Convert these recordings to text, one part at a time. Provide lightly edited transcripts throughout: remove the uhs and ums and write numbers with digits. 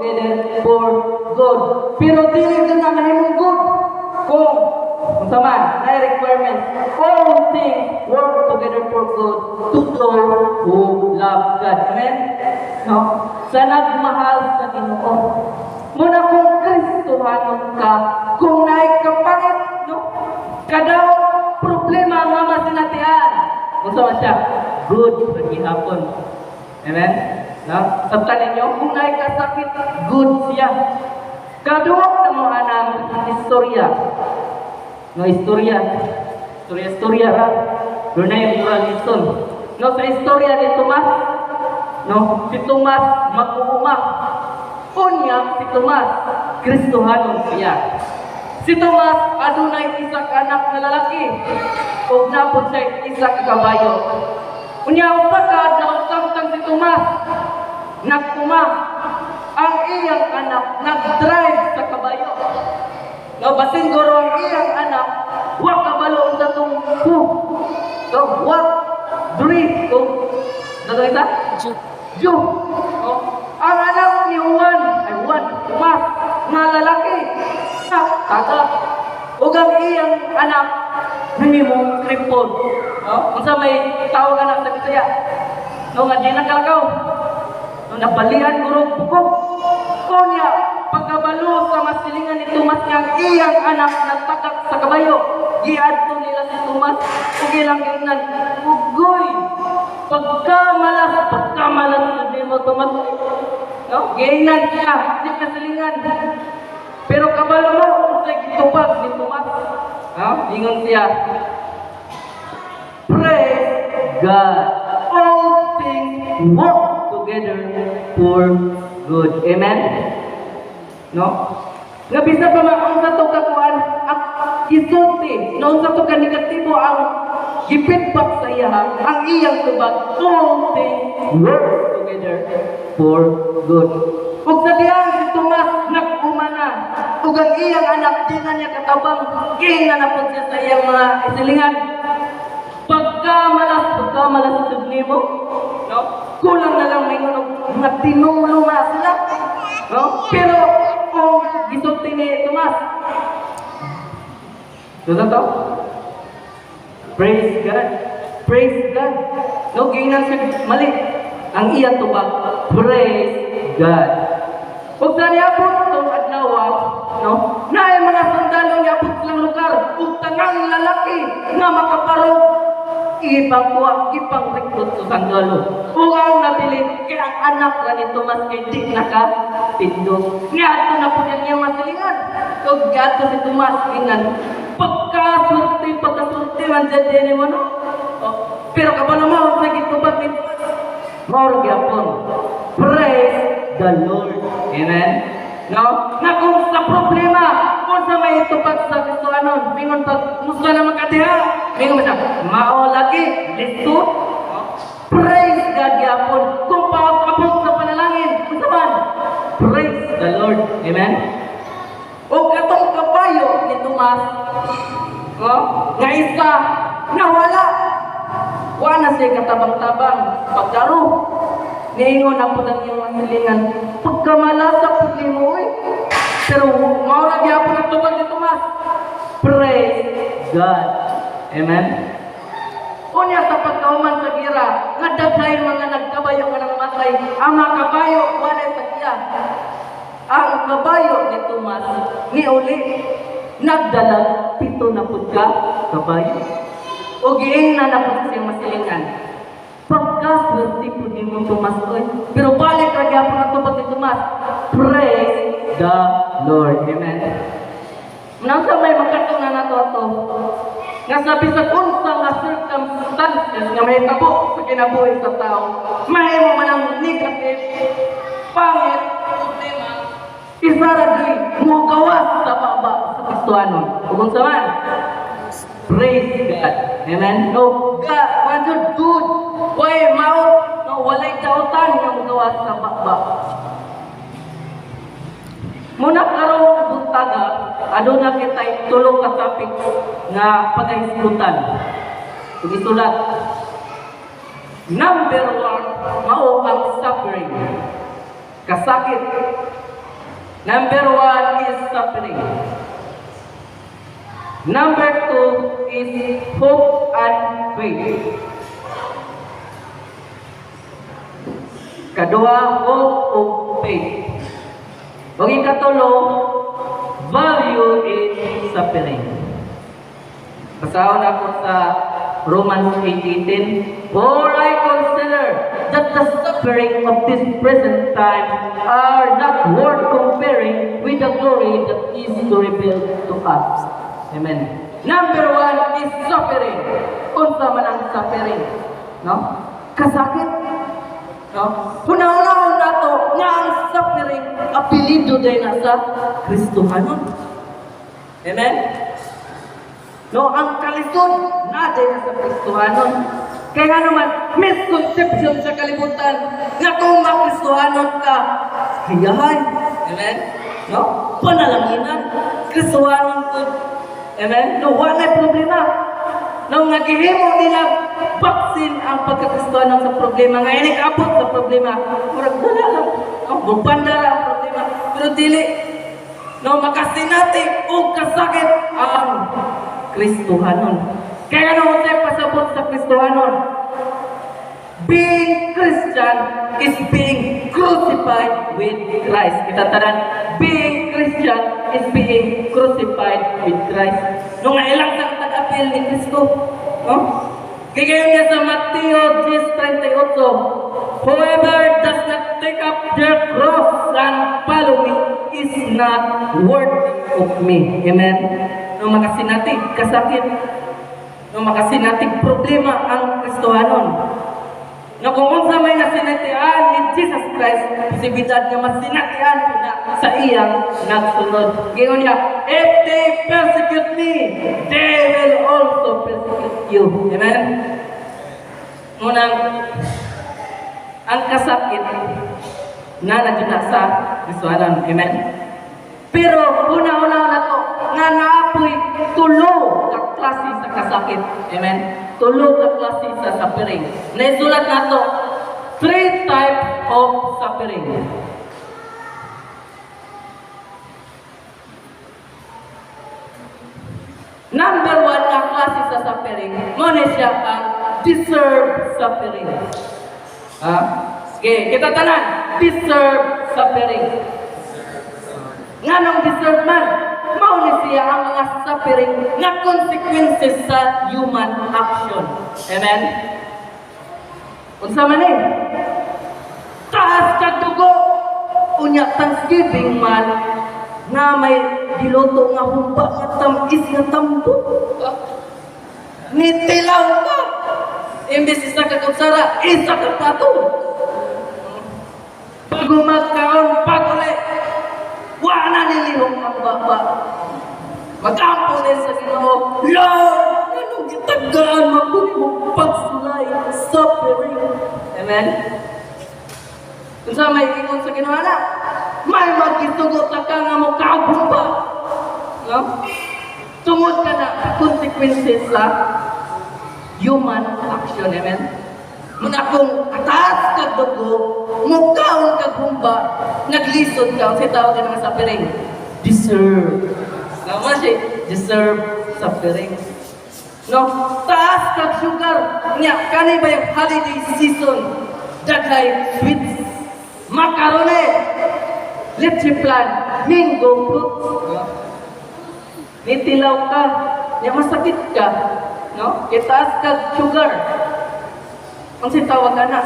together for good. Pero dili ka na mahimong good kung sama, na requirement. All things work together for good to those who love God. Amen? No? Sa nagmahal sa Ginoo. Muna kung Kristohanon ka, kung naikapangit, no? Kadaw problema nga masinatian. Kung sama siya, good sa gihapon. Amen? No? Sabta ninyo, kung naikasakit, good siya. Kaduwag na mo anang istorya. No, istorya ra. Doon na yung moral lesson. No, sa istorya ni Tomas, no, si Tomas mag-uuma. Unya, si Tomas, Kristohanon siya. Si Tomas, adunay isa ka anak na lalaki. O napod siya isa ka kabayo. Unya, usakad na usamtang si Tomas, nag-uma. Ang iyang anak, nag-drive sa kabayo. No, basin guro ang iyang anak, wak kabalo sa itong ku. So, wak, duri, kung, nato ita? Ju. No, ang anak ni Juan, Tomas, na lalaki, kaka. Ug ang iyang anak, nanimong kripon. No, kung sa may tawag anak sa Bisaya, no, nga di nakalakaw. No, nabalian guro bukog. Konya, pagkabalo sa masilingan ni Tomas niyang iyang anak nagtakak sa kabayo. Giadto nila si Tomas, ug ilang gingnan, ugoy, pagkamalas hindi mo Tomas. No? Gingnan siya, si masilingan. Pero kabalo mo, kung sa'y gitubag ni Tomas. No? Ingon siya, praise God. All things work together for good. Amen? No? Nga bisa pa maong sa to kakuan ang isulti. Noon sa to ka negatibo ang gipitback sa iya ang iyang tubag. All things work together for good. Ug sa diyan si Tomas nag-umana. Ug ang iyang anak di na niya katabang king na napod siya sa iyang mga isilingan. Pagkamalas tugni mo. No? Kulang na lang may mga tinulungan sila. No? Pero kung gisulti ni Tomas, doon to? Praise God. Praise God. No, ginan siya mali. Ang iya tubag, praise God. Huwag na niabot itong adlaw, no? Na ay mga sundalo niabot silang lugar, ug tangang lalaki nga makaparog ipang rekrut sa sandalo. Kung ang nabilin, kaya ang anak na ni Tomas kay di nakapindog. Ngato na po niyang masilingan. Kung gato si Tomas, ingan, pagkasulti man dyan din mo, no? Pero kabalo mo, naging tubag ni Tomas. Maurag yapon. Praise the Lord. Amen? No? Na kung sa problema, kung sa may tupag sa Kristohanon, mingon pag musta na magkatiha, mingon siya, mao lagi, listo. Praise God yapon. Kung paabot sa panalangin, kung saman, praise the Lord. Amen? O katong kabayo ni Tomas, nga isa, nawala. Wala siya katabang-tabang, pagdaro. Niingon na po ng iyong hilingan, pagkamalasa po ni mo eh. Pero maura gyapon ang tubag ni Tomas. Praise God. Amen? Unya sa pagkauman sa gira, nga daghay mga nagkabayo nga nang matay, ang mga kabayo, wala tagya. Ang kabayo ni Tomas, ni uli, nagdala, 7 na po ka, kabayo. O giing na napot siyang masilingan. Pagkaswerte po din mong Tomas oy. Pero balik ka gyapon ang tubag ni Tomas. Praise the Lord. Amen. Nasa may magkatong na nato ato. Nga sabi sa unsa nga circumstances nga may tabo sa kinabuhi sa tao. Mahimo man ang negative, pangit, problema. Isaragay mo gawas sa baba sa Kristohanon. Kung sa man, praise God. Amen. No, God, wanted good. Why mao? No, walay dautan nga magawa sa baba. Muna karong buntaga, aduna kita tulong ka topic nga paghisgutan. Ug isulat. Number 1, mao ang suffering. Kasakit Number one is suffering. Number two is hope and faith. Kadua, hope o faith. O ikatulo, value in suffering. Basahon ako sa Romans 8:18. For I consider that the suffering of this present time are not worth comparing with the glory that is to reveal to us. Amen. Number one is suffering. Unsa man ang suffering? No? Kasakit. No? Hunahunahon nato nga ang suffering apelido din na sa Kristohanon. Amen. No, ang kalisod na din na sa Kristohanon. Kaya nga naman, misconception sa kalibutan nga kung makristohanon ka, hayahay. Amen? No? Panalanginan. Kristohanon ko. Amen? No, wala problema. No, nga gihimo nila baksin ang pagkakristohanon sa problema. Nga inikabot sa problema. Murag wala lang. No, bubanda lang ang problema. Pero dili. No, makasinati o kasakit ang Kristohanon. Kaya ano tayo pasabot sa Kristohanon? Being Christian is being crucified with Christ. Kita tanan, being Christian is being crucified with Christ. Nung ilang sang tag-apil ni Kristo, no? Kaya niya sa Mateo 10:38, whoever does not take up their cross and follow me is not worthy of me. Amen? Nung makasinati, kasakit, nung makasinati, problema ang Kristohanon. Na kung unsa may nasinatian ni Jesus Christ, posibilidad nga masinatian ko na sa iyang nagsunod. Gayon niya, if they persecute me, they will also persecute you. Amen? Ngunang, ang kasakit na nadyan sa Kristohanon. Amen? Pero una-una na to, nga naapoy tulo ka klase sa kasakit. Amen? Tulo ka klase sa suffering. Naisulat na to, 3 types of suffering. Number 1 na klase sa suffering, muna siya ang deserved suffering. Sige, kita tanan, deserved suffering. Nga nang deserve man, mauni siya ang mga suffering na consequences sa human action. Amen? Unsa man eh? Taas ka dugo, unya thanksgiving man, na may diloto nga humba nga tamis nga tambo. Nitilaw ka. Imbis isa ka kutsara, isa ka pato. Pag umagkaon, pag ulit, wala nilihong ang baba. Mag-ampo din sa Ginoo, Lord, anong gitagaan mabuti mo pagsulay, suffering. Amen? Kung sa may ingon sa Ginoo na, may magitugot na ka nga mo kaagumba. No? Tungod ka na consequences sa human action. Amen? Muna kung ataas ka dugo, mukaon ka gumba, naglisod ka, kasi tawag ka ng suffering. Deserve. Sama siya, deserve suffering. No? Taas ka sugar. Nya, kanay ba yung holiday season? Daghay sweets. Macaroni. Leche plan. Mango fruits. Nitilaw ka. Nya, masakit ka. No? Taas ka sugar. Ang sitawag ka na.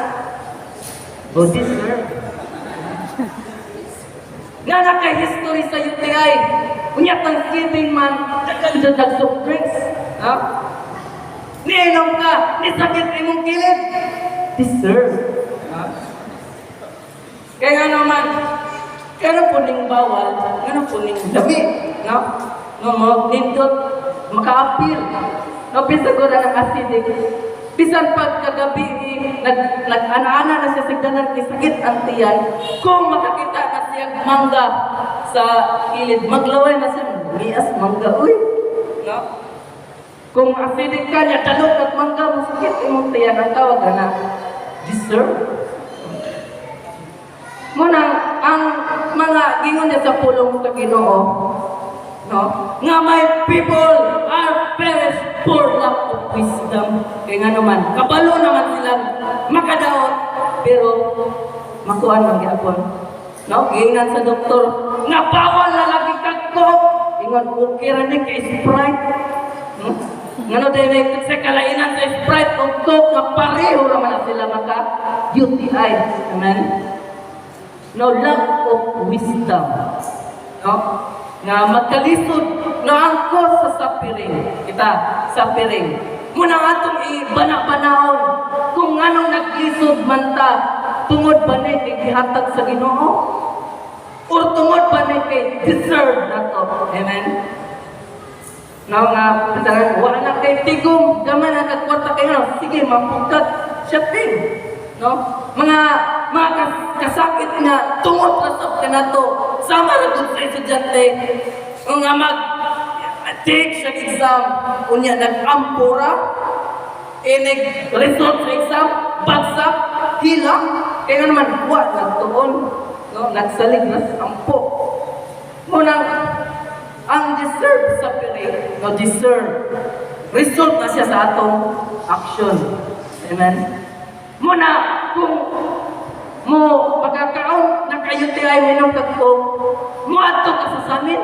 O deserve. Nga naka-history sa UTI. Unya Thanksgiving man, dagan soft drinks. Ha? Niinom ka, nisakit imong kilid. Deserve. Ha? Kaya nga naman, kaya po ning bawal, kaya po ning dami. No? No, nindot, maka-appeal. No, pisagod ang acidic. Bisan pagkagabi, nag-ana-ana na siya sa danan, sakit ang tiyan. Kung makakita na siya mangga sa kilid, maglaway na siya, mias mangga, uy. No? Kung acidic ka niya, talog at mangga, masakit imong tiyan, ang tawag na, deserve. Muna, ang mga gingon niya sa pulong sa Ginoo, no? Nga my people are perished for lack of wisdom. Kaya nga naman, kabalo naman silang makadaot, pero makuha ng gyapon. No? Giingnan sa doktor, nga bawal na lagi kagko. Ingon, okay ra ni kay Sprite. Ngano din sa kalainan sa Sprite o Coke, nga pareho naman na sila maka-UTI. Amen? No, lack of wisdom. No? Nga magkalisod na angkos sa sapiring. Kita, sapiring. Muna atong ibana-banahon kung anong naglisod man ta, tungod ba ni kay gihatag sa Ginoo? O tungod ba ni kay deserve na to? Amen? No, nga, kasalan, wala na kay tigong, gaman na kagkwarta kayo, sige, mapukat, shopping. No? Mga kasakit nga, tungod rasap ka na to, sama na doon sa estudyante, nga take siya exam, unya nag-ampura, nag-result sa exam, bagsak, hilang, kaya naman, buwan, nagtuon, no? Nagsalig na sampo. Munang, ang deserve sa pere, no, deserve, result na siya sa atong action. Amen? Muna, kung mo pagkakaon, naka-UTI, minom kagto, mo ato ka sa samin,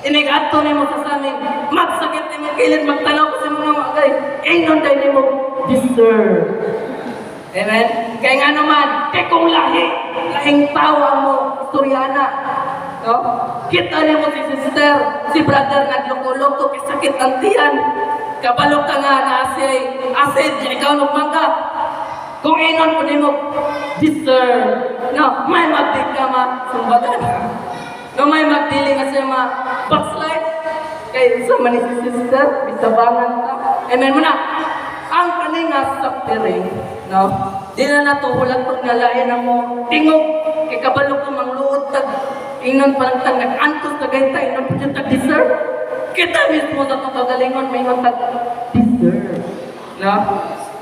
inigato ni mo sa samin, magsakit ni mo kilid, magtanaw ko sa mga magay, nun tayo ni mo deserve. Amen? Kaya nga naman, kaya kung lahing tawa mo, istoryana, no? Kita ni mo si sister, si brother, nagloko-loko, kisakit ang tiyan, kabalo ka nga na acid, ikaw nagmangga. Kung inon ko ni mo, deserve, no? May magdig ka sumbagan. No, may magdili nga siya backslide. Kaya sa man si sister, bisabangan ka. Amen mo na. Ang kaninga suffering, no? Di na natuhulat kung nalayan na mo. Tingog, kay kabalo ko mangluod tag. Inon parang tangag, antos tagay tayo, inon po yung tag-deserve. Kita mismo sa kagalingon, may tag-deserve. No?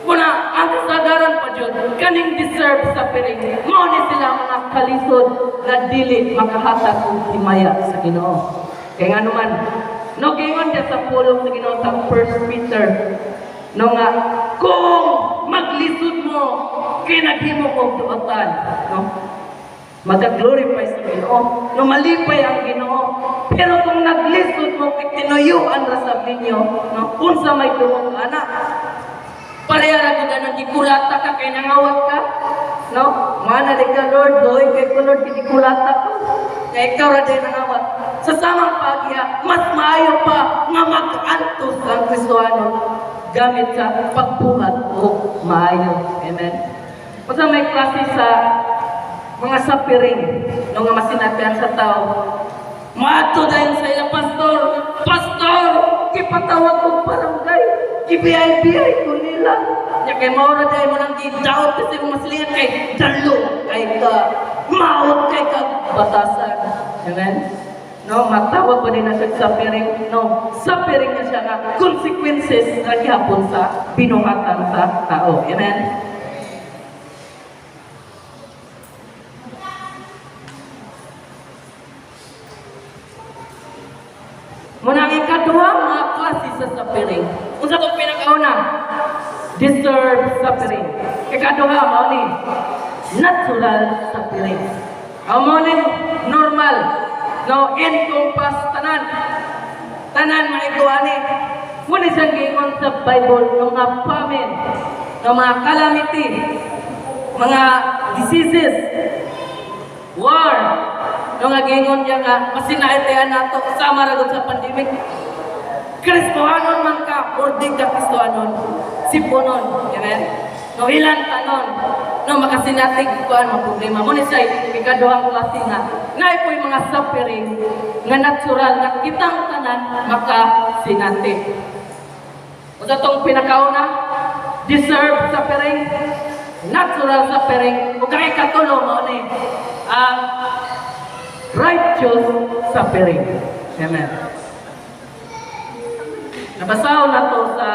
Muna, ang kasagaran pa dyan, kaning deserve sa piring. Mauni sila mga kalisod na dili makahatag kung himaya sa Ginoo. Kaya nga naman, no, gingon siya sa pulong sa Ginoo sa 1 Peter. No nga, kung maglisod mo, kinaghimo mo tuotan. No? Mag-glorify sa Ginoo. No, malipay ang Ginoo. Pero kung naglisod mo, tinuyuan ra sa ninyo, no, unsa may tuwang anak. Pareha ra gud nang gikulata ka kay nangawat ka. No? Mana di ka Lord, doy kay ko Lord gikulata ka. Kay ikaw ra din nangawat. Sa samang pagya, mas maayo pa nga mag-antos ang Kristohano gamit sa pagbuhat o maayo. Amen. Pagka may klase sa mga sapiring, no, nga masinatian sa tao, maato dahil sa ilang pastor, pastor, kipatawag kong barangay, ibiyay-biyay ko nila. Ya kay maura dahil mo nang gidaot kasi kung maslihan kay dalo, kay ka, maot kay ka, batasan. Amen? No, matawag pa din na siya sapiring. No, sapiring na siya nga consequences na gihapon sa binuhatan sa tao. Amen? Muna ang ikaduha, mga klase sa suffering. Kung sa itong pinakauna, deserve suffering. Ikaduha, mao ni natural suffering. Mao ni normal. No, encompass tanan. Tanan maiguani. Muna siyang giingon sa Bible, ng mga famine, ng mga calamity, mga diseases, war, nung agingon niya nga, masinaitayan nato, kasama ra sa pandemic. Kristohanon man ka, or di ka Kristohanon, siponon, amen? No, ilan tanon, no, makasinatig ko ang problema. Muna siya, ikaduhang klase nga, na po'y mga suffering, nga natural, na kitang tanan, makasinatig. O sa itong pinakauna, deserve suffering, natural suffering, o kaya katulo mo ni, righteous suffering. Amen. Nabasaw na to sa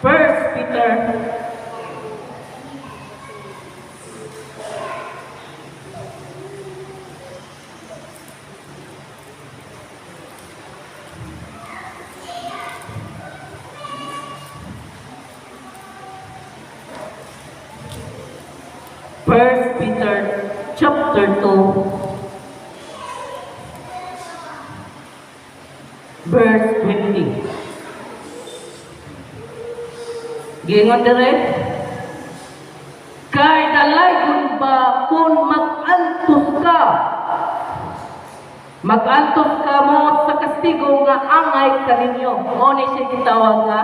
1 Peter 1 Peter chapter 2, verse 20. Gingon dire, kay dalaygon ba kung mag-antos ka mo sa kastigo nga angay kaninyo. Mo ni siya gitawag nga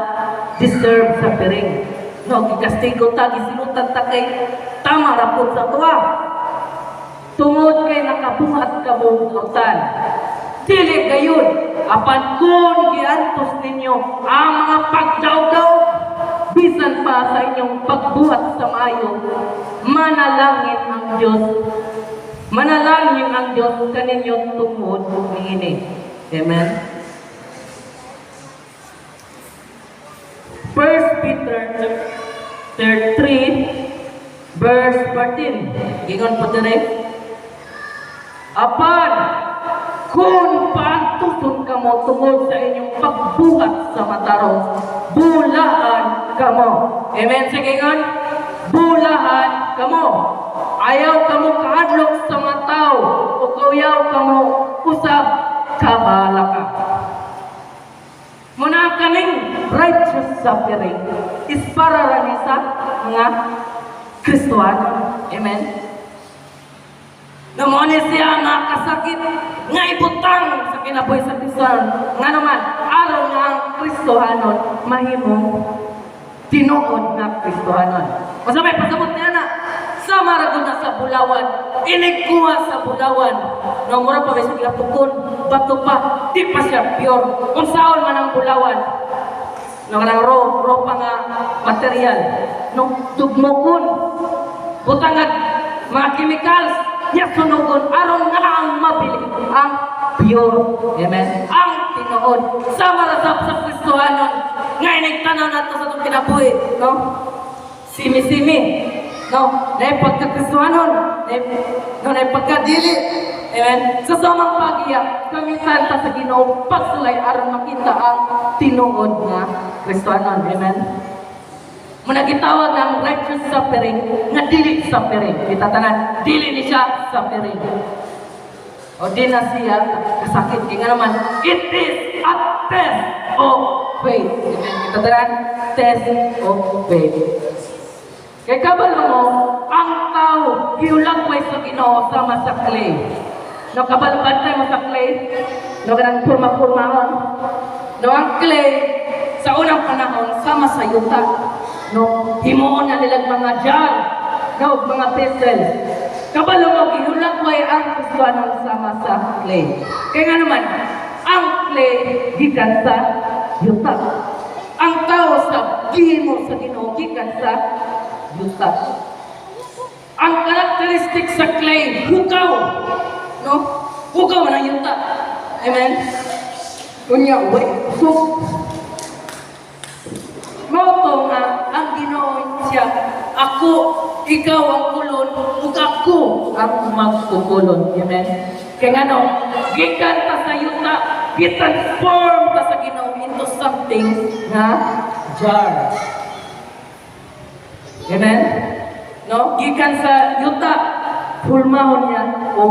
deserve sa piring. No, gikastigo ta, gisinutan ta kay tama rapod sa tuwa. Tungod kay nakabuhat ka mong utan. Dili gayon, apan kung giantos ninyo ang mga pagdaw-daw, bisan pa sa inyong pagbuhat sa mayo, manalangin ang Diyos. Manalangin ang Diyos kaninyo tungod niini. Amen? 1 Peter chapter 3, verse 14. Gingon po dire, apan, kung paantuson ka mo tungod sa inyong pagbuhat sa matarong, bulaan ka mo. Amen? Sige ngon, bulaan ka mo. Ayaw ka mo kaadlok sa mga tao, o kuyaw ka mo usap, kabala ka. Muna kaning righteous suffering is para rin sa mga Kristohano. Amen? Namoni siya nga kasakit, nga ibutang sa kinabuhi sa Kristohano. Nga naman, araw nga ang Kristohanon, mahimong tinuod na Kristohanon. Masamay, pasabot niya na, sa maragon na sa Bulawan, inigkuha sa Bulawan. No, mura pa may sige pukon, bato pa, di pa siya pure. Kung saan man ang Bulawan, no, kanang raw pa nga material, no, tugmokon, butangag, mga chemicals, niya sunugon, aron nga ang mabili, ang pure. Amen? Ang tinuod. Sa marasap sa Kristohanon, nga inigtanaw na ito sa itong kinabuhi, no? Simi-simi. No, na pagkakristohanon, na pagkadili. Amen? Sa samang pagiya, kamisan ta sa Ginoo pagsulay aron makita ang tinuod nga Kristohanon. Amen? Muna gitawag ang righteous suffering nga dili suffering. Kita tanan, dili ni siya suffering. O di na siya kasakit. Kaya naman, it is a test of faith. Amen? Kita tanan, test of faith. Kaya kabalo mo, ang tao, giulagway sa Ginoo sama sa clay. No, kabalo bantay mo sa clay, no, ganang purma-purmaon. No, ang clay, sa unang panahon, sama sa yuta. No, himuon na nilang mga jar, no, mga vessel. Kabalo mo, giulagway ang Kristohanon sama sa clay. Kaya nga naman, ang clay, gikan sa yuta. Ang tao sa gihimo sa Ginoo, gikan sa yuta. Ang karakteristik sa clay, hukaw. No? Hukaw man ang yuta. Amen? Kunya, so, mauto nga, ang Ginoo siya, ako, ikaw ang kulon, ug ako ang magkukulon. Amen? Kaya nga no, gikan ta sa yuta, gitransform ta sa Ginoo into something na jar. Amen? No? Gikan sa yuta, pulmahon niya o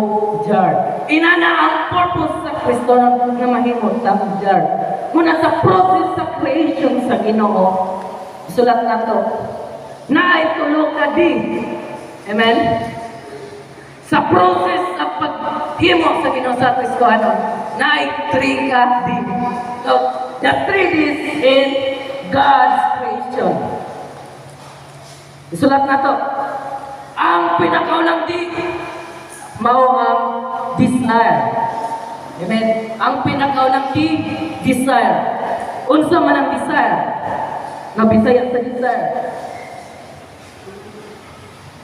jar. Inana ang purpose sa Kristo na mahimot ang jar. Muna sa process sa creation sa Ginoo, sulat na to, na itulo ka di. Amen? Sa process sa paghimo sa Ginoo sa Kristo, na itri ka di. So, the 3 Ds in God's creation. Isulat na to. Ang pinakaunang di, mao ang desire. Amen? Ang pinakaunang di, desire. Unsa man ang desire? Nabisaya sa desire.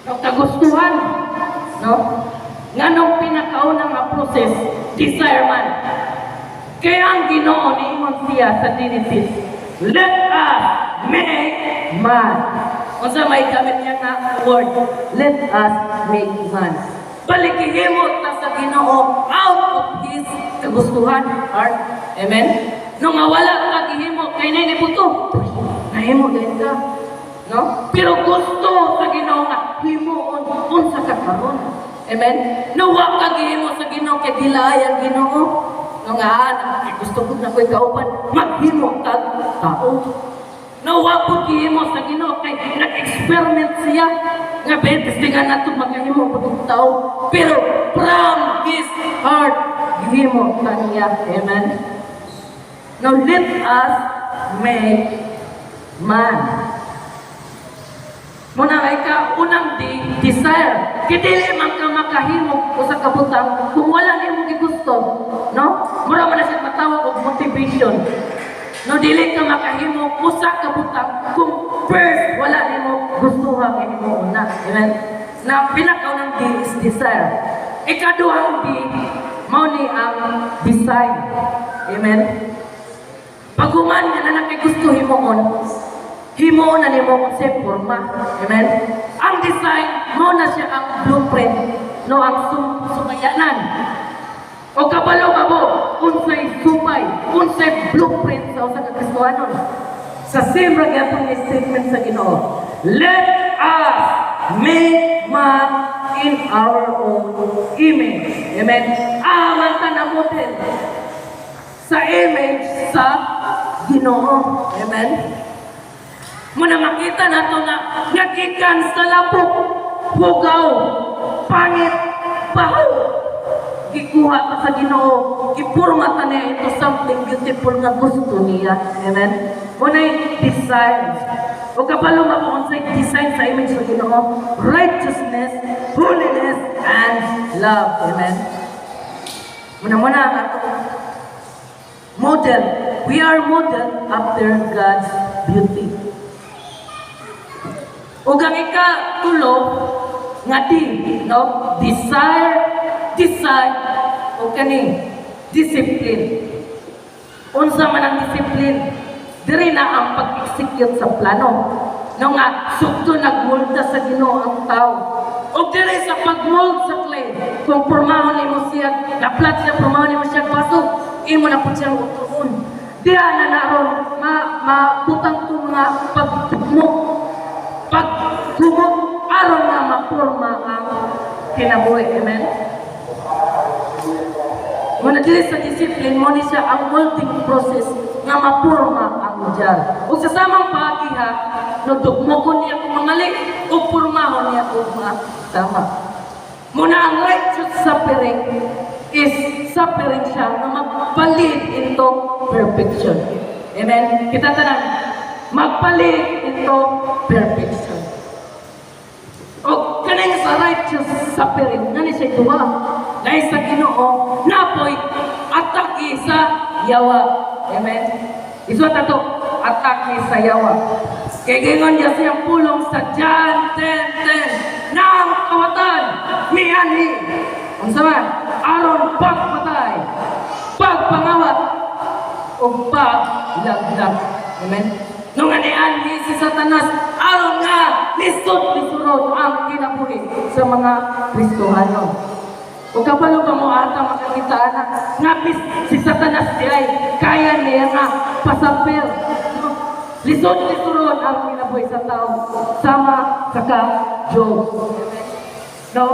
No, kagustuhan. No? Nganong pinakaunang nga process, desire man. Kaya ang Ginoo niingon siya sa Genesis, let us make man. Unsa may gamit niya nga word, let us make man. Balikihimo ta sa Ginoo out of His kagustuhan heart. Amen? Nung wala ka gihimo, kay na puto. Nahimo din ka. No? Pero gusto sa Ginoo nga himuon unsa ka karon. Amen. Nawa ka gihimo sa Ginoo kay dilayan Ginoo. Nga gusto ko na ko'y kauban, maghimo kag tao. Nawa po gihimo sa Ginoo kay nag-experiment siya nga betestingan nato magahimo pud tao. Pero from his heart gihimo kaniya. Amen. Now let us make man. Muna kay ka unang desire. Kidili man ka makahimo usa ka butang kung wala nimo gigusto, no? Mura man na siya matawag og motivation. No dili ka makahimo usa ka butang kung first wala nimo gustuhan nimo una. Amen. Na pinakaunang is desire. Ikaduhang mao ni ang design. Amen. Pag human nga na gusto himoon, himo na nimo sa forma. Amen. Ang design mo na siya ang blueprint, no, ang sumayanan. O kabalo mo unsay supay, unsay blueprint sa usa ka Kristohanon. Sa same ra gyapon ni statement sa Ginoo. Let us make man in our own image. Amen. Aman ta na model sa image sa Ginoo. Amen. Muna makita nato na nagikan sa labok, hugaw, pangit, bahaw. Gikuha ta sa Ginoo, gipurma ta niya into something beautiful nga gusto niya. Amen. Muna'y design. O kapalo mapuunsay design sa image sa Ginoo, righteousness, holiness, and love. Amen. Muna ang atong model. We are modeled after God's beauty. O ang ikatulo nga no? Desire, o kani, discipline. Unsa man ang discipline? Diri na ang pag-execute sa plano. No nga, sugto nagmolda sa Ginoo ang tao. O diri sa pagmold sa clay, kung pormahon nimo siya, naplat siya, pormahon nimo siya pasok, imo na po siyang utuon. Diya na naroon, maputang ko mga pagtugmok, pagtugmok, aron na maporma ang kinabuhi. Amen? Muna dili sa discipline, mo ni siya ang molding process nga maporma ang jar. O sa samang paagiha, nagdugmokon niya kung mamali, o pormahon niya kung tama. Muna ang righteous suffering is suffering siya na magpalit into perfection. Amen? Kita tanan, magpalit into perfection. O kaning sa righteous suffering, nani siya duwa. Dahil sa Ginoo, napoy atake sa yawa. Amen? Isuat ato, atake sa yawa. Kaya gingon niya siyang pulong sa John 10:10. Nang kawatan, mianhi. Ang sama, aron pagpatay, pagpangawat, o paglaglag. Amen? Nung anianhi si Satanas, aron nga lisod-lisurod ang kinabuhi sa mga Kristohano. O kapalo pa mo ata makakita na ngapis si Satanas diay kaya niya nga pasapir. No? Lisod-lisurod ang kinabuhi sa tao sama sa ka-Job. No?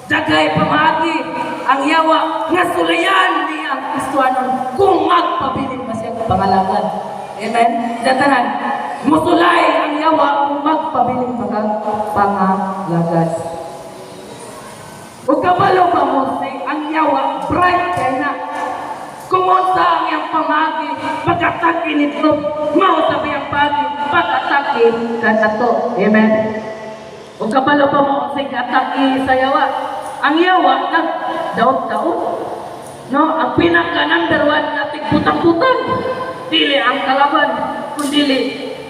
Dagay pamagi ang yawa nga sulayan niya ang Kristohanon kung magpabilin pa siya pangalagan. Amen? Datanan, musulay ang yawa kung magpabilin pa pangalagan. O kabalo pa mo ang yawa bright kay na kumunta ang iyang pamagi pagkatake nito mao sabi ang pagi pagkatake kanato. Amen. O kabalo pa mo sa atake sa yawa ang yawa nag daot-daot, no, ang pinaka number 1 nating putang-putang dili ang kalaban kundi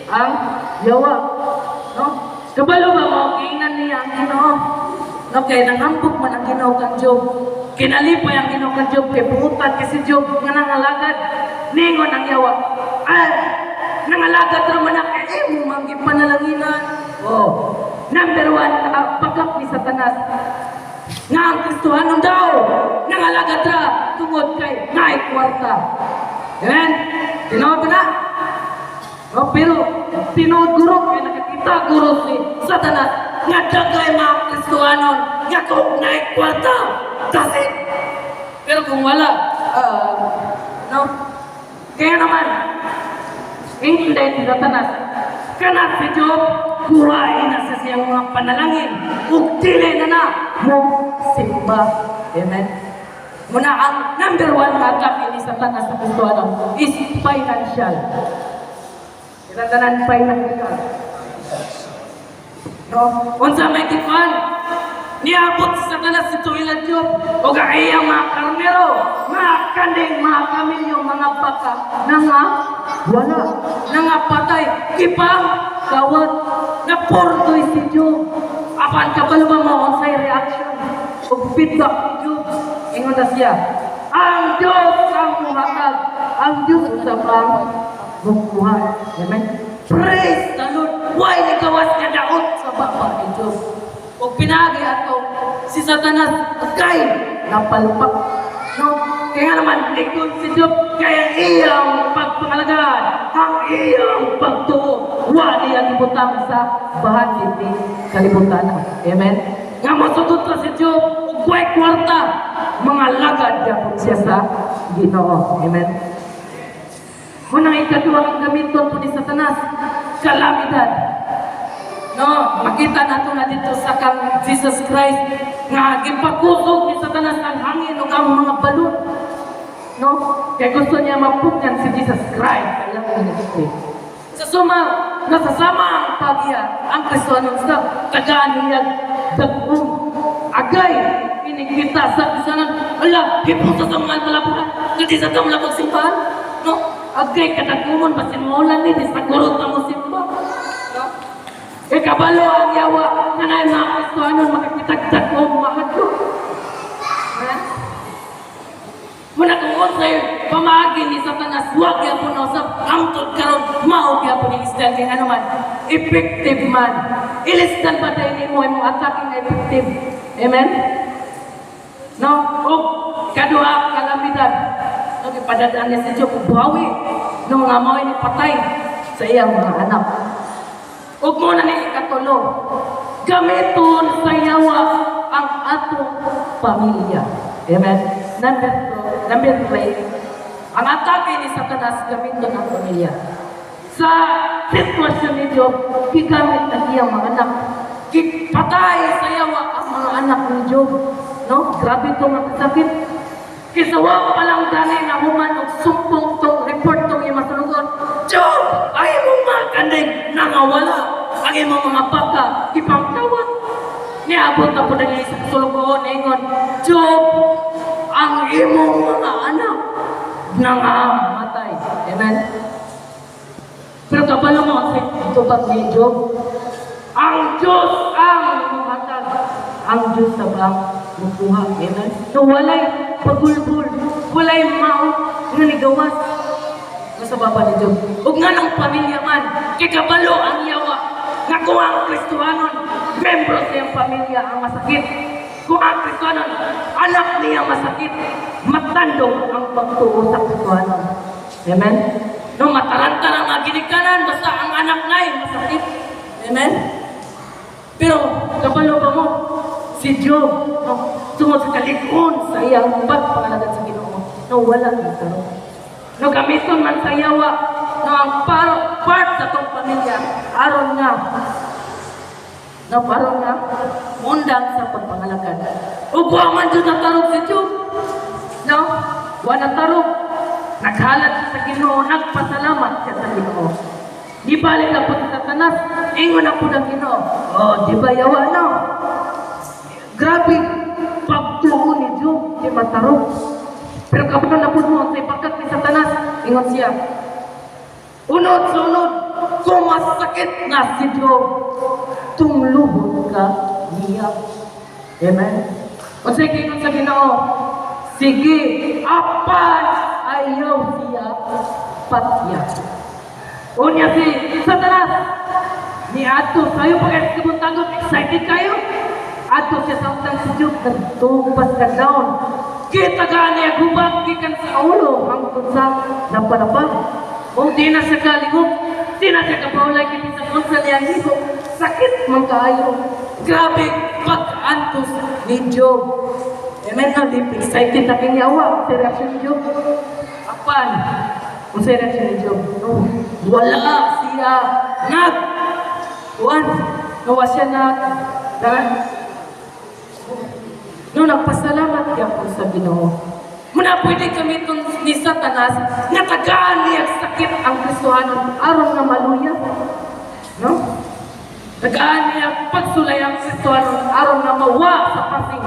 ang yawa, no. Kabalo ba mo giingnan niya ang Ginoo. Okay, nanghambog man ang Ginoo kang Job. Kinalipay ang Ginoo kang Job kay buutan kasi Job nga nangalagad. Ningon ang yawa. Ay, nangalagad raman ang mo manggi panalanginan. Oh, number 1, pagkap ni Satanas. Nga ang Kristohanon daw, nangalagad ra tungod kay naay kwarta. Amen? Tinood na? Oh, pero tinood guro, kaya nakakita guro si Satanas. nga dagay mga Kristohanon nga kung naik kwarta. Kasi, pero kung wala, no? Kaya naman, hindi Satanas. Kana si Job, kuhain na sa siyang mga panalangin. Ug dili na mo simba. Amen. Muna ang number one na atake ni Satanas sa Kristohanon is financial. Kinatanan financial. No? Unsa may kikuan? Niabot sa Satanas si Tuilan Job o kaiyang mga karnero, mga kanding, mga kamilyo, mga baka, nga wala, nga patay, kipang, kawat, na portoy si Job. Apan kapal ba mo unsay reaction o feedback ni Job? Ingon na siya, ang Diyos ang muhatag, ang Diyos usap ang bubuhay. Amen? Praise the Lord! Why nagawas ka daot sa baba ni Job? O pinagi ato si Satanas kay napalpak. No? Kaya naman likod si Job kaya iyang pagpangalagaan, ang iyang pagtuo. Wali ang ibutang sa bahan hindi kalibutan. Amen? Nga masudot ka si Job, ugway kwarta, mga lagad yapon siya sa Ginoo. Amen? Munang ikaduhang gamiton po ni Satanas, kalamidad. No, makita nato na dito sa kang Jesus Christ nga gipakusog ni Satanas ang hangin ug ang mga balon. No, kaya gusto niya mapugyan si Jesus Christ kaya ko nagiging. Sa suma, nasasama ang pagya ang Kristohanon sa tagaan niya dagkong agay inikita sa Kristohanon. Ala, hipusa sa mga palabuhan, kasi sa tamang magsimbahan. No, agay kadagkumon pasimulan ni sa kurot na mo simba. No? Kabalo ang yawa na ngayon mga Kristohanon makakitagtag o mahadlo. Muna kung unsay pamagi ni Satanas, huwag yan po na usap, hangtod karon maog yan po ni Lisdan kaya ano man, effective man. Ilisdan ba tayo ni mo yung attacking effective? Amen? No? O kaduha kalamidad. No, ipadadaan niya si Job, buhawi. No, nga mo ni patay sa iyang mga anak. Ug mo na ni ikatulo, gamiton sa yawa ang atong pamilya. Amen? Number 3, ang atake ni Satanas gamiton ang pamilya. Sa sitwasyon ni Job, gigamit ang iyang mga anak. Patay sa yawa ang mga anak ni Job. No? Grabe itong sakit. Kisawa pa lang gani na human og sumpong tong report tong iyang masulungon. Job, ay mong mga kanding nangawala. Ang imong mga baka, ipangtawat. Niabot na po na niya sa sulungon, ingon, Job, ang imong mga anak nangamatay. Amen? Pero kabalo mo ang tubag ni Job. Ang Diyos ang muhatag. Ang Diyos sa bang mukuha. Amen? So walay pagulbul, walay mao nga nigawas sa baba ni Job. Ug nga ng pamilya man, kay kabalo ang yawa nga kung ang Kristohanon, membro sa iyang pamilya ang masakit. Kung ang Kristohanon, anak niya masakit, matandong ang pagtuo sa Kristohanon. Amen? No, mataranta ng mga ginikanan, basta ang anak na ay masakit. Amen? Pero, kabalo ba mo? Si Job, no, tungod sa kalikon sa iyang pagpangalagad sa Ginoo, no, wala ng tarong. No, gamiton man sa yawa, no, ang part sa itong pamilya, aron nga, no, aron nga, mundang sa pagpangalagad. Uwa man dyan na tarong si Job, no, wala tarong, naghalat siya sa Ginoo, nagpasalamat siya sa Ginoo. Di balik na po sa Satanas, ingon na po ng Ginoo. Oh, di ba yawa, no? Grabe, pagtuo ni Job, di matarong. Pero kapag na po mo, sa ipakat ni Satanas, ingon siya, unod sa unod, kung masakit na si Job, tumlubot ka niya. Amen? O sige, ingon sa Ginoo, sige, apan ayaw siya patya. Unya si Satanas, ni ato, kayo pag-esibuntagot, excited kayo? Ato siya sa utang si Job, nagtupas ka down. Kita gani agubag, gikan sa ulo, hangtod sa napalapag. Kung di na siya kalingog, di na siya kapaulay kita sa kung sa niyang higog. sakit man kaayo. Grabe pag-antos ni Job. Amen na, di excited na kinyawa. Sa reaction ni Job. Apan, kung sa reaction ni Job, no, wala siya nawa siya no, nagpasalamat niya po sa Ginoo. Muna pwede kami itong ni Satanas na tagaan niya sakit ang Kristohanon aron na maluya. No? Tagaan niya pagsulay ang Kristohanon aron na mawa sa pasing.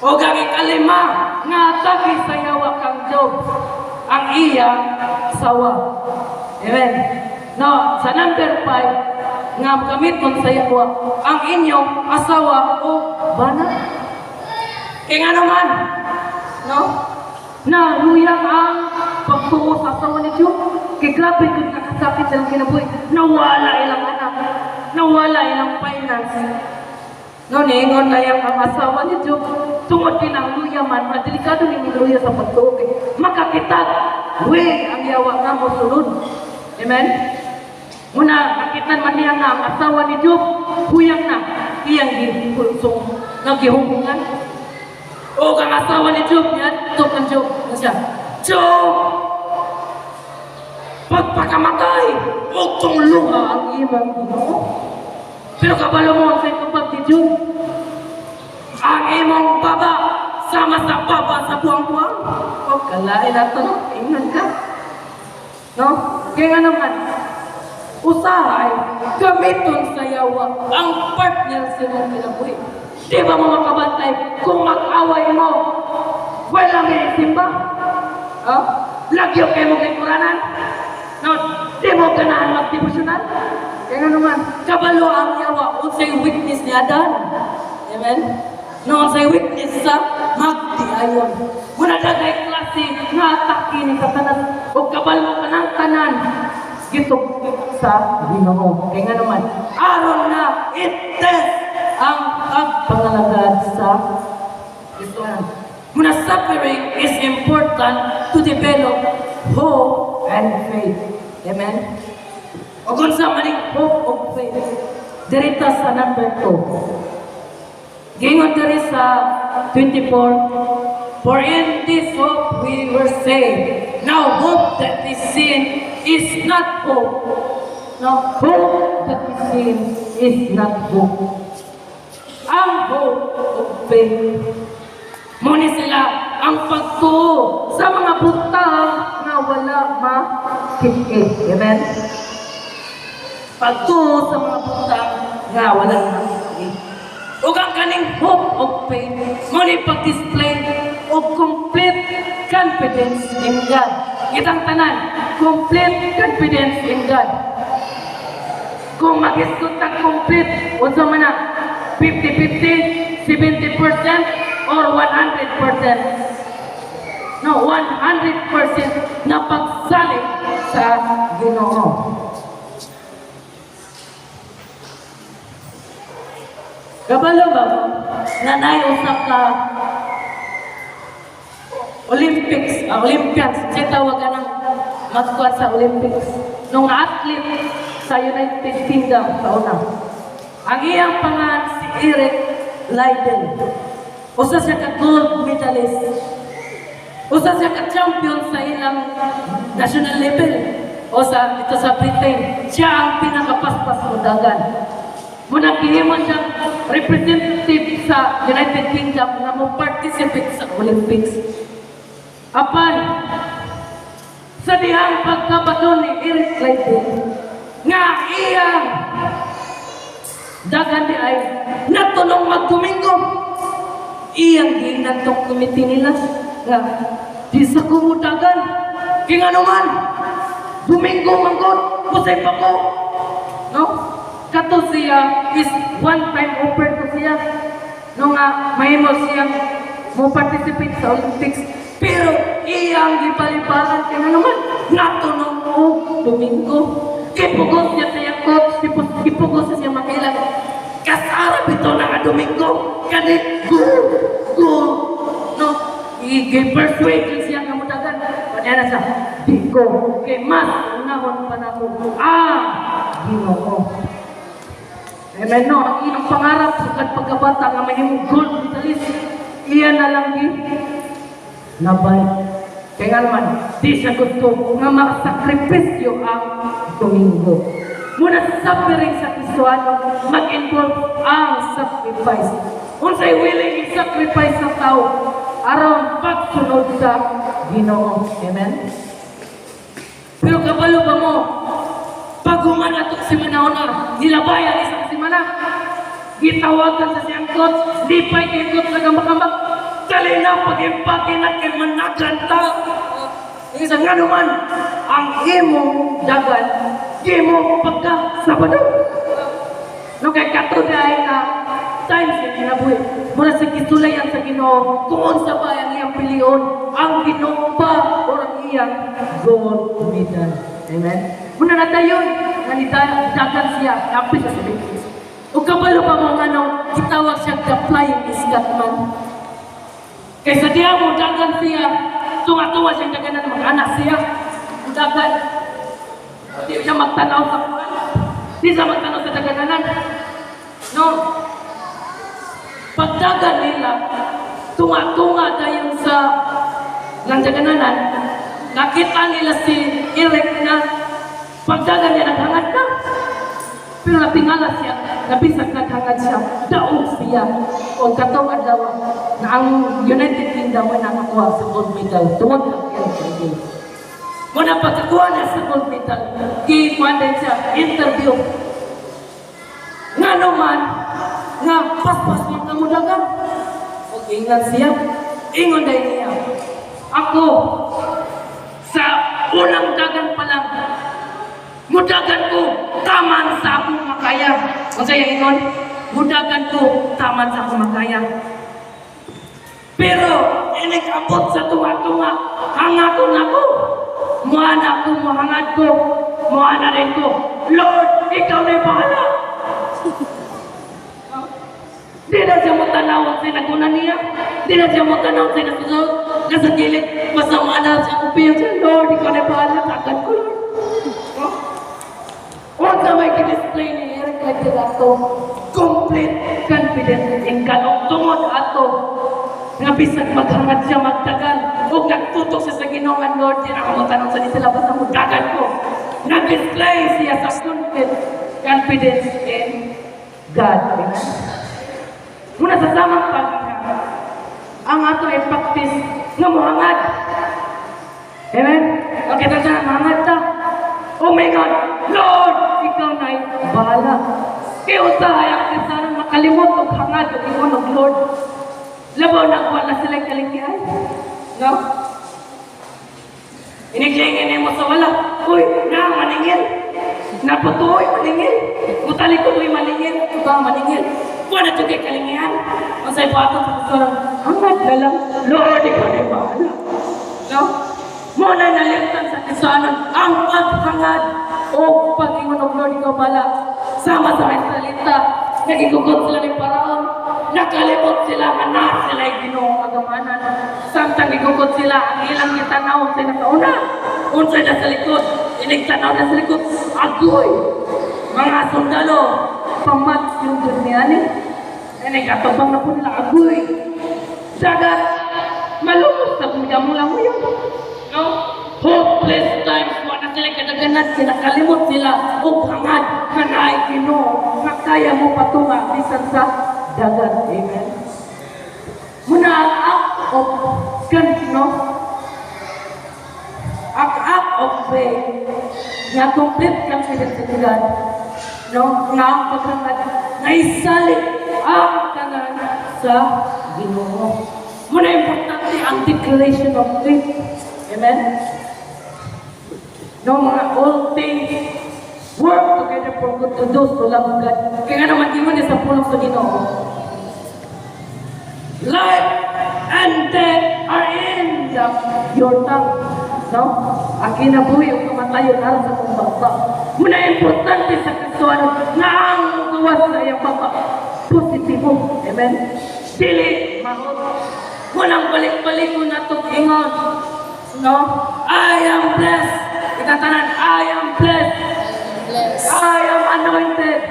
O gagi kalima nga tagi sayawa kang Job ang iya asawa. Amen. No, sa number 5 nga gamiton sayawa ang inyong asawa o bana. Kaya nga naman, no? Na luyang ang pagtuo sa asawa ni Job. Kaya grabe kung nakasakit silang kinabuhi. Nawala ilang anak. Nawala ilang finance. No, niingon na yung ang asawa ni Job. Tungod kinangluya man, delikado ni luya sa pagtuo. Makakitag, ang yawa nga mo sulod. Amen? Muna, nakitan man niya nga ang asawa ni Job, huyang na, iyang gipulsong, nagihubungan. O kang asawa ni Job, yan, ito kang Job. Ano siya? Job! Pagpakamatay, huwag tong luha ang imang Ginoo. Pero kabalo mo ang sa itupag ni Job. Ang imong baba, sama sa baba sa buwang-buwang. O, kalain nato, ingat ka. No? Kaya nga naman, usahay, gamiton sa yawa ang partner sa mong kinabuhi. Di ba mga kabantay, kung mag-away mo, wala may simba? Oh? Lagyo kayo mo kay Kuranan? No? Di mo ganahan mag-devotional? Kaya nga naman, kabalo ang yawa, unsay witness ni Adan. Amen? No, unsay witness sa magdiayon. Muna dagay klase nga atake ni Satanas o kabalo ka ng tanan. Gitog sa Ginoo. Kaya nga naman, aron na ites ang pagpangalagad sa Kristohanon. Muna suffering is important to develop hope and faith. Amen? O kung sa maning hope of faith, dirita sa number 2. Gingon diri sa 24, for in this hope we were saved. Now hope that is seen is not hope. Now hope that is seen is not hope. Ang hope of faith. Muna sila ang pagtuo sa mga butang na wala makikit. Amen? Pagtuo sa mga butang na wala makikit. O ang kaning hope of faith, muna pag-display of complete confidence in God. Itang tanan, complete confidence in God. Kung mag-isot ang complete, o sa mana, 50-50, 70%, or 100%. No, 100% na pagsalig sa Ginoo. Kabalo ba? Nanay usap ka Olympics, Olympians, siya tawagan ng magkuat sa Olympics. Nung athlete sa United Kingdom sa una. Ang iyang pangalan si Eric Leiden. Usa siya ka gold medalist. Usa siya ka champion sa ilang national level. O sa dito sa Britain, siya ang pinakapaspas ng dagan. Muna kihimon siya representative sa United Kingdom na mo participate sa Olympics. Apan, sa dihang pagkabaton ni Eric Leiden, nga iyang dagan di ay natulong mag-Domingo. Iyang ginatong komite nila nga di sa kumudagan. King ano man, Domingo manggon, kusay pa ko. No? Kato siya is one time offer to siya. No nga, mahimo siyang mo participate sa Olympics. Pero iyang gipaliparan kaya naman, natulong mo Domingo. Kipugos niya siya coach, kipugos siya makilang. Kasarap ito na Domingo. Kanit, go. No? I-persuade siya kamudagan. Kanya na siya, di ko. Kay mas, unahon pa na ko. Ginoo. Amen no, ang inyong pangarap sa pagkabata nga mahimong gold medalist, iyan na lang di labay. Kaya nga naman, di siya gusto nga makasakripisyo ang Domingo. Muna sa suffering sa Kristoano, mag-involve ang sacrifice. Unsay willing i-sacrifice sa tao aron pagsunod sa Ginoo. Amen? Pero kabalo ba mo, pag humana ito si Manahona, nilabayan isang si Mana, gitawagan sa siyang coach, lipay kay coach na gambak-gambak, kalina pag-impake na kay managan ta. Isang nga naman, ang imong dagan, imong pagka Sabado. No kay katuda ay na times yung kinabuhi. Muna sa kisulayan sa Ginoo, kung sa ba ang iyang piliyon, ang Ginoo pa o ang iyang gold medal. Amen? Muna na tayo, dagan siya, napit sa Biblis. O kabalo pa mga ano, kitawag siya the flying Scotman. Kaysa diya mo, dagan siya, tunga-tunga siya daganan, mag-anak siya, dagan. Di siya magtanaw sa kuwan. Di siya magtanaw sa dagananan. No? Pagdagan nila, tunga-tunga dahil sa dagananan, nakita nila si Eric na pagdagan niya naghangad na. Pero napingala siya, nabisag naghangad siya, daog siya. O katong adlaw na ang United Kingdom ay nakakuha sa gold medal. Tungod ang PNP. Muna pagkakuha niya sa gold medal, kiikuan din siya, interview. Nga naman, nga pas-pas mga kamudagan. O ingat siya, ingon dahil niya. Ako, sa unang dagan pa lang, mudagan ko, taman sa akong makaya. Kung sa'yo ingon, mudagan ko, taman sa akong makaya. Pero, inag-abot sa tunga-tunga, hangaton ako. Muhana ko, muhangad ko, muhana rin ko. Lord, ikaw na'y bahala. Di na siya mo tanawag sa nagunan niya. Di na siya mo tanawag sa nagunan. Nasa gilid, masama na siya upiyak siya. Lord, ikaw na'y bahala, takad ko, Lord. Huwag na may display ni Eric like ato. Complete confidence in God. Tungod ato. Nga bisag maghangad siya magdagan. Huwag nagtutok siya sa Ginoo, Lord. Di na ako matanong sa nila basta magdagan ko. Nag-display siya sa confidence in God. Amen? Muna sa samang pagkakang, ang ato ay practice nga mohangad. Amen? Okay, na mahangad ta. Oh my God, Lord, ikaw na'y bahala. Kaya usahay ang kasarang makalimot o hangad o ingon ng Lord. Labaw na wala sila kaligyan. No? Iniglingin mo sa wala. Uy, na, maningil. Naputuoy, maningil. Mutali ko mo'y maningil. Ito maningil. Kung na ito kay kalingihan. Ang sa'yo pa ito sa kasarang hangad na lang. Lord, ikaw na'y bahala. No? Muna nalimtan sa kasanan ang paghangad o pag-ingon ng Lord ikaw pala. Sama sa may salita, nagigugot sila ng Paraon, nakalimot sila, manar sila yung Ginoong agamanan. Samtang igugot sila, ang ilang itanaw sa nakauna. Unsay na sa likod, inigtanaw na sa likod, agoy. Mga sundalo, pamat yung duniani. Nagkatubang na po nila, agoy. Dagat, malumos na kung mo lang mo yun. No? Hopeless times mo na sila kadaganan, kinakalimot sila o hangad, kanay, Ginoo, nga kaya mo patunga, bisan sa dagat. Amen? Muna ang act of no? Ang act of faith, nga complete confidence in God, no? Nga ang paghangad, nga isalik ang kanan sa Ginoo. Muna importante ang declaration of faith. Amen? No, mga all things work together for good to those who love God. Kaya nga naman mo niya sa pulong sa Ginoo. Life and death are in your tongue. No? Ang kinabuhi o kamatayon aral sa kong baba. Muna importante sa Kristoano na ang gawas sa iyang baba. Positibo. Amen? Dili, mahot. Munang balik-balik mo na itong ingon. No? I am blessed. Itatanan, I am blessed. I am anointed.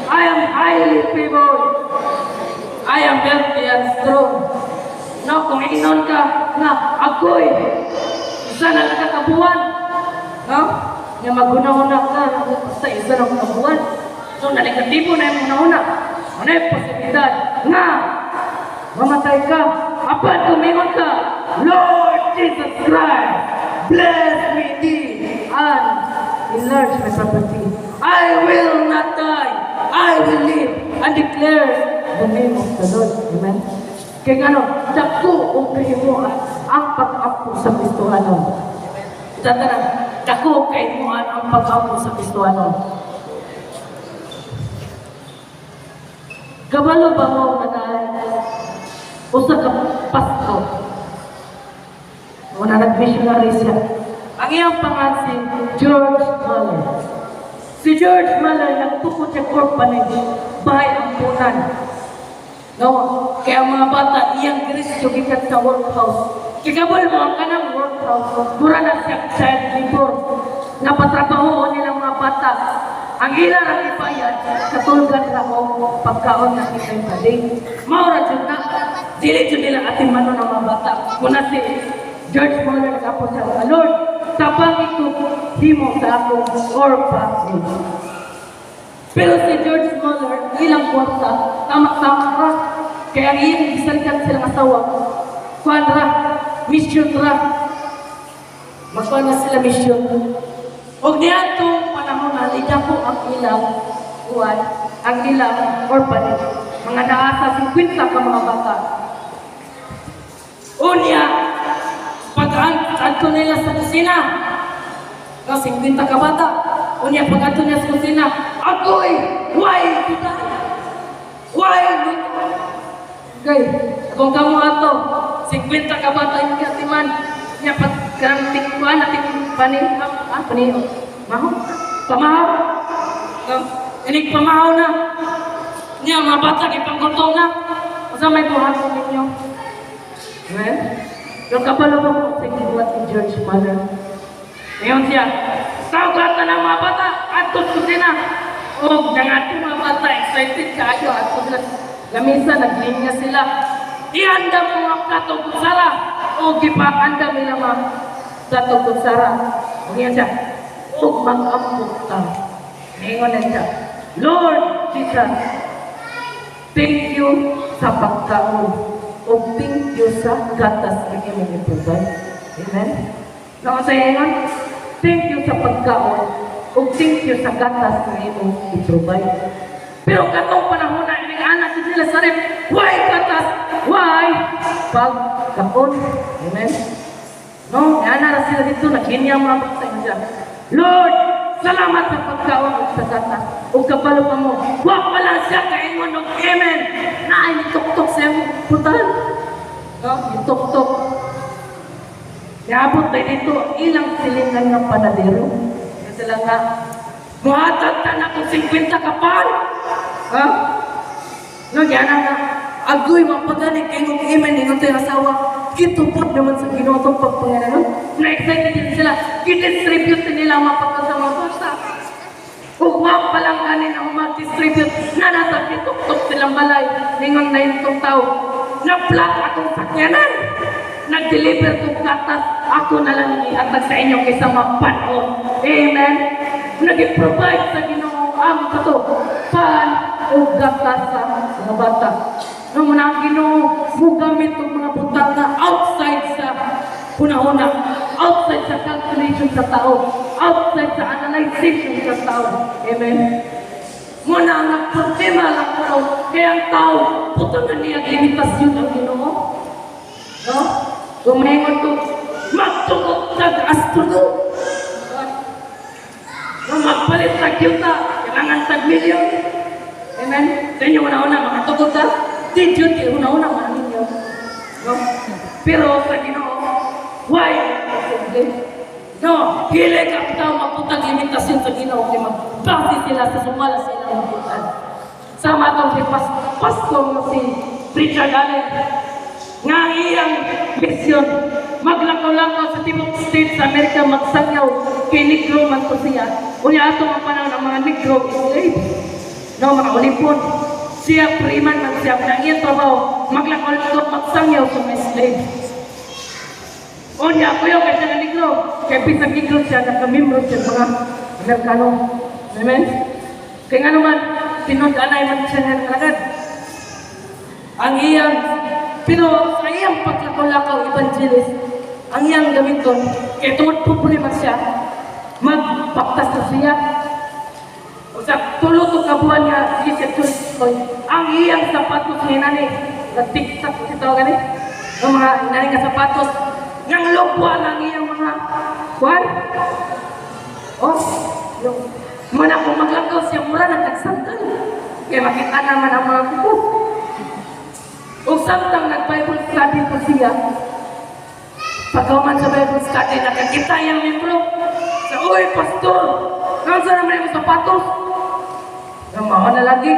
I am highly favored. I am wealthy and strong. No, kung inon ka nga ako'y isa na nakakabuan, no? Nga maguna-una ka sa isa na kabuan. So, naligatibo na yung una-una. Ano yung posibilidad nga mamatay ka? Apan tumingon ka, Lord Jesus Christ, bless me indeed and enlarge my property. I will not die. I will live and declare the name of the Lord. Amen. Kaya ano, dako o kayo mo ang pag-apo sa Kristohanon. Tatanan, dako kayo mo ang pag-apo sa Kristohanon. Kabalo ba mo na usa ka pasto? Wala nag-missionary siya. Ang iyang pangalan si George Muller. Si George Muller nagtukod siya orphanage, bahay ang punan. No, kaya ang mga bata, iyang Kristo gikat sa workhouse. Kikabal mo ang kanang workhouse, mura na siya child labor. Napatrabaho nilang mga bata. Ang ilan ang ibayad, katulgan na mo pagkaon na kita'y paling. Maura dyan na, dili dyan nila ating mano ng mga bata. Muna si George Muller nag-apo siya, Lord, tabang ito himo sa akong orphanage. Pero si George Muller, ilang kwarta, tama-tama ra. Kaya ang iyang isalikan silang asawa. Kuhan ra, mission ra. Magkuhan na sila mission. Huwag niya itong panahon na lida po ang ilang kuhan, ang ilang orphanage. Mga naasa 50 ka mga bata. Unya, pag-anto nila sa kusina, no, 50 ka bata. Unya, pag-anto nila sa kusina, ako'y, why kita? Why kita? Okay, kung kamu ato, 50 ka bata yung katiman, niya pag-kanting kuhan, natin panin, maho? Pamahaw? Inig pamahaw na. Niya, mga bata, ipanggutong na. Masa may buhat ko ninyo? Well, yung kabalo ko sa gibuhat ni George Muller. Ngayon siya, tawag na ng mga bata, atos ko sila. O, nangating mga bata, excited ka ayo, atos sila. Lamisa, naglinya sila. Ihanda mo mga platong kutsara. O, gipakanda nila mga platong kutsara. Ngayon siya, o, mag-ampok ka. Ngayon na siya, Lord Jesus, thank you sa pagkaon. O thank you sa gatas na iyong i-provide. Amen? Naon sa ngayon? Thank you sa pagkaon. O thank you sa gatas na iyong i-provide. Pero katong panahon na anak sila sa rin, why gatas? Why? Pagkaon. Amen? No? Yana na sila dito, naginya mga pagkain dyan. Lord, salamat sa pagkaon at sa gatas. O kapalo pa mo, wag pala siya kaingon ng amen. Na ay tok-tok sa iyong putahan. No? Itok-tok. Naabot tayo dito, ilang silingan ng panadero. Kasi lang nga, muhatag ka na kung 50 kapal. Ha? No, yan nga. Agoy, mapagaling kayo ng amen, ninong tayo asawa. Kitupot naman sa ginotong pagpangalan. Na-excited din sila. Kidistribute nila ang mapagkasama basta. Huwag pa lang kanin ang mag-distribute na nasa kitok-tok silang balay. Ningon na yung tao. Na-flat akong sakyanan. Nag-deliver kong gatas. Ako na lang iatag sa inyo kaysa mapanon. Amen? Nag-provide sa Ginoo ang kato. Pan o gatas sa mga bata. Nung muna ang Ginoo, mugamit ang mga butang na outside sa una-una. Outside sa calculation sa tao. Outside sa analyzation sa tao. Amen? Muna ang nagproblema lang tao. Kaya ang tao, puto na niya limitasyon ang Ginoo. No? Gumahingon ko, magtugog sa astrono. Nung magpalit sa kyuta, kailangan tag-milyon. Amen? Sa inyo una-una, makatugog ka. Di duty, una-una, mga milyon. No? Pero sa Ginoo, why? No, hilig ang tao maputang limitasyon sa Ginoo kaya magbase sila sa sumala sila ng putan. Sama itong si Pastor si Richard Allen. Nga iyang misyon, maglakaw-lakaw sa Timog State sa Amerika, magsangyaw, kay Negro man to siya. Unya ato ang panahon ng mga negro slaves. No, mga ulipon. Siya freeman man siya na iyang trabaho maglakol ko magsangyaw sa mga slave. Unya kuya kay siya negro, kay bisag negro siya nakamembro siya mga Amerikano. Amen. Kaya nga naman tinod-anay man siya ng kalagad. Ang iyang pero sa iyang paglaklaw-lakaw evangelist, ang iyang gamiton kay tungod problema siya magpaktas na siya. O sa tulo to kabuan niya, ang iyang sapatos ni nani, nag-tiktak ito gani, ang mga nani nga sapatos, nang lubwa ang iyang mga kuwan. Oh, yung muna kung maglakaw siya, mura nagkagsangkal. Kaya makita naman ang mga kuko. O samtang nag-Bible study po siya, pagkauman sa Bible study, nakakita yung membro. Sa, uy, pastor, nasa naman yung sapatos? Ang mga na lagi,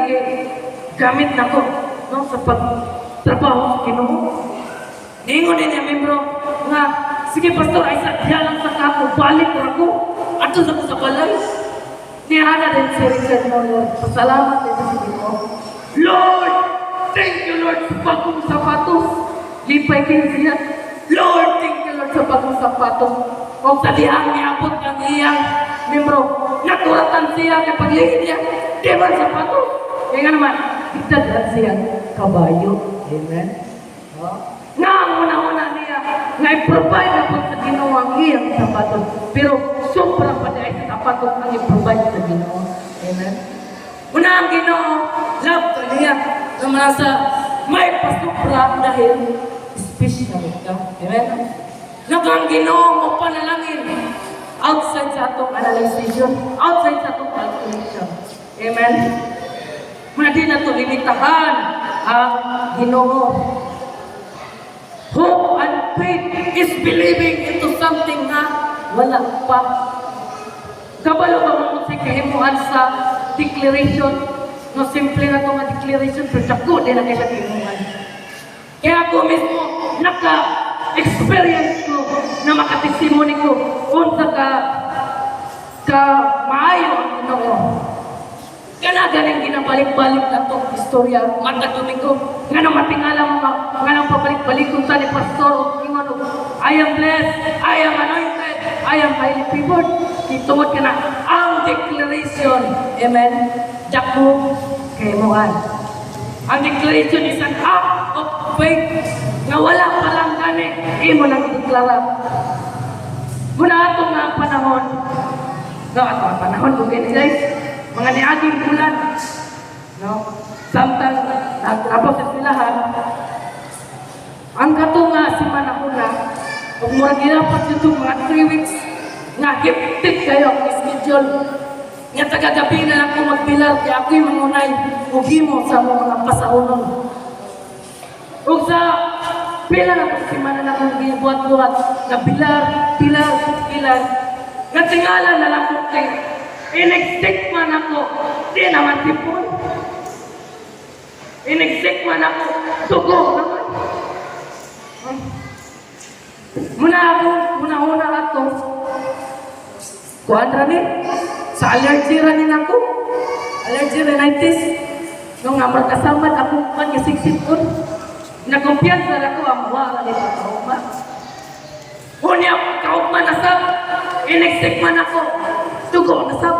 gamit na ko, no, sa pagtrabaho sa Ginoo. Ningon din yung membro, nga, sige pastor, ay sadya lang sa kapo, balik ko ako, ato sa ko sa balay. Nihana din si Richard Moller, pasalamat din sa Ginoo. Lord, thank you Lord sa bagong sapatos. Lipay kayo siya. Lord, thank you Lord sa bagong sapatos. Kung sa dihang niabot ng iyang membro, naturatan siya kay paglingin niya, di man sapatos. Kaya nga naman, itaglan siya kabayo. Amen. Nga ang una-una niya, nga i-provide na po sa Ginoo ang iyang sapatos. Pero sobrang pa dahil sa sapatos ang i-provide sa Ginoo. Amen. Una ang Ginoo, love ka niya. Naman sa may pasupra dahil special ka. Amen? Nagang Ginoo mo panalangin outside sa atong analyzation, outside sa atong calculation. Amen? Mga di na ito limitahan ang Ginoo. Hope and faith is believing into something na wala pa. Kabalo ba mo si kahimuan sa declaration? No, simple na itong declaration, pero dako din na kayo sa timungan. Kaya ako mismo, naka-experience ko na makatesimony ko unsa ka maayo ang Ginoo. Kaya galing ginabalik-balik na itong istorya, magkatuming ko, nga nang matingala mo, nga nang pabalik-balik kung saan ni Pastor, I am blessed, I am anointed, I am highly favored. Itungod ka na ang declaration. Amen. Dako kay Moan. Ang declaration is an act of faith nga wala pa lang gani, imo nang ideklara. Muna ato nga panahon, kung gani guys, mga niaging bulan, no? Samtang nag-abot sa silahan, ang kato nga si Manahuna, kung mura ginapat ito mga 3 weeks, nga gifted kayo ang schedule. Nga taga-gabi na lang ko magpilar, kaya ako'y mangunay, ugimo sa mga pasahunon. O sa pila na kung si Manan akong gibuhat-buhat, na pilar, nga tingala na lang ko kay, in-expect man ako, di naman tipon. In-expect man ako, dugo naman. Muna ato, kuhan rin sa allergy rin ako. Allergy rhinitis. Nung nga magkasamad ako man yung siksit ko. Nakumpiyansa na ko ang wala ni Pagkauma. Unya, Pagkauma na sab. In-expect man ako. Dugo na sab.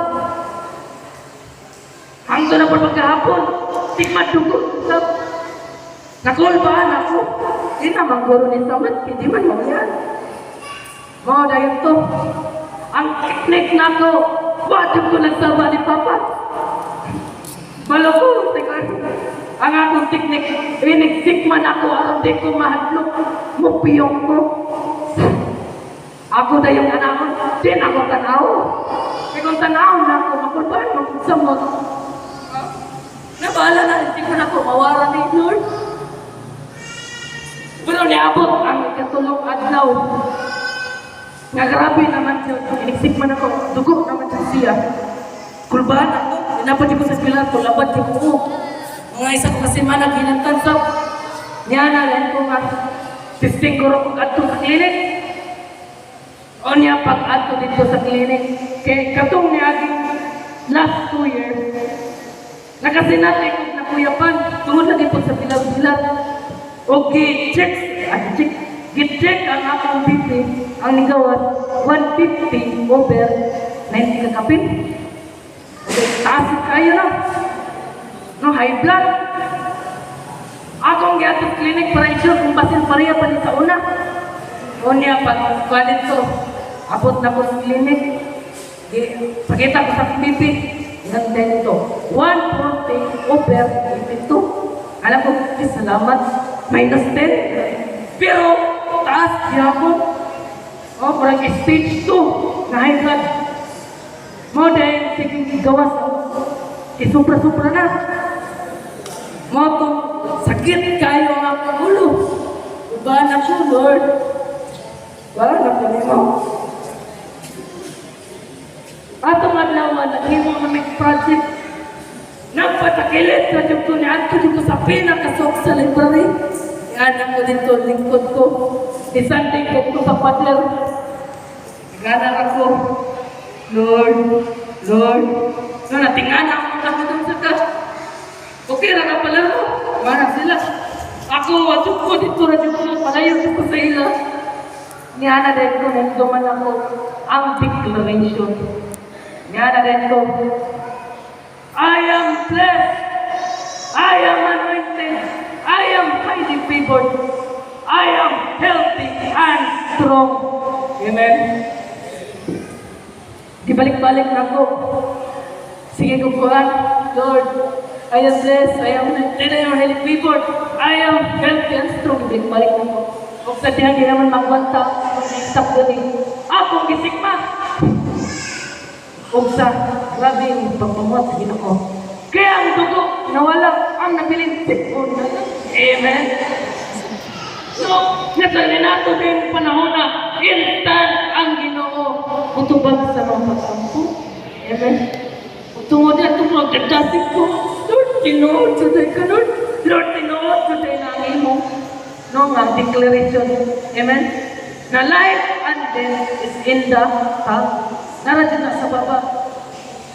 Hangto na po pagkahapon. Tikmat dugo. Sab. Nakulbaan ako. Di naman guro ni Samad. Hindi man mo yan. Mga dahil to. Ang teknik na ko. Wajib ko nagsaba ni Papa. Maloko, ang akong teknik, inigsik man ako, aron di ko mahadlok, mupiyong ko. Ako na yung anakon, din ako tanaw. Kung tanaw na ako, makulbaan mo kung samot. Nabahala na, hindi ko na ako mawara ni Lord. Pero niabot ang katulong adlaw. Nga grabe naman siya, inigsik man ako, dugo naman siya. Kulbahan ako, napati ko sa pilar ko, labat ko. Mga isa ko kasi manag hinantansaw. Niya na rin ko nga, testing ko rin kung ato sa klinik. O niya pag ato dito sa klinik. kay katong niaging last 2 years, nakasinati ko na kuyapan, tungod lagi po sa bilag-bilag. O gi-check ang akong BP, ang nigawas, 150 over 90 kakapin. Okay, taas kayo na. No, high blood. Akong giatong clinic para ensure kung basin pareha pa ni sa una. O niya, pag kuwanin to, abot na ko sa clinic, pakita ko sa BP, nandun to. 140 over 82. Alam ko, salamat, minus 10. Pero, taas niya ako. O, parang stage 2 na high blood. Mo dahil, sige, gawas. Supra-supra na. Mo to, sakit kayo ang akong ulo. Iba na siya, Lord. Wala na po mo. Atong adlawan, naghimo na may project. Nagpatakilit sa Diyog ko niya. At ko sa pinakasok sa library. Ianan ko dito, lingkod ko. Isanding ko sa pader. Naganan ako. Lord. No, natingana ako mga doon sa ka. Okay, na pala mo. Mana sila. Ako, wasok ko dito na Diyog ko. Palayo ko sa ila. Niyana din ko, nagduman ako ang declaration. Niyana din ko, I am blessed, I am anointed, I am highly favored, I am healthy and strong. Amen. Di balik-balik na ako. Sige ko po, Lord, I am blessed, I am anointed, I am highly favored, I am healthy and strong. Di balik-balik na ako. Kung sa diyan, di naman magbanta, stop doon akong gisigma. Kung sa grabe yung pagpamot sa Ginoo. Kaya ang dugo, nawala ang nabiling sipon. Amen. So, nasalin nato din panahon na instant ang Ginoo. Utubag sa mga pagsampo. Amen. Utungod na itong mga dadasig ko. Lord, tinood sa tayo ka, Lord. Lord, tinood sa tayo na ang imo. No, nga, declaration. Amen? Na life and death is in the tongue. Naradyan na sa baba.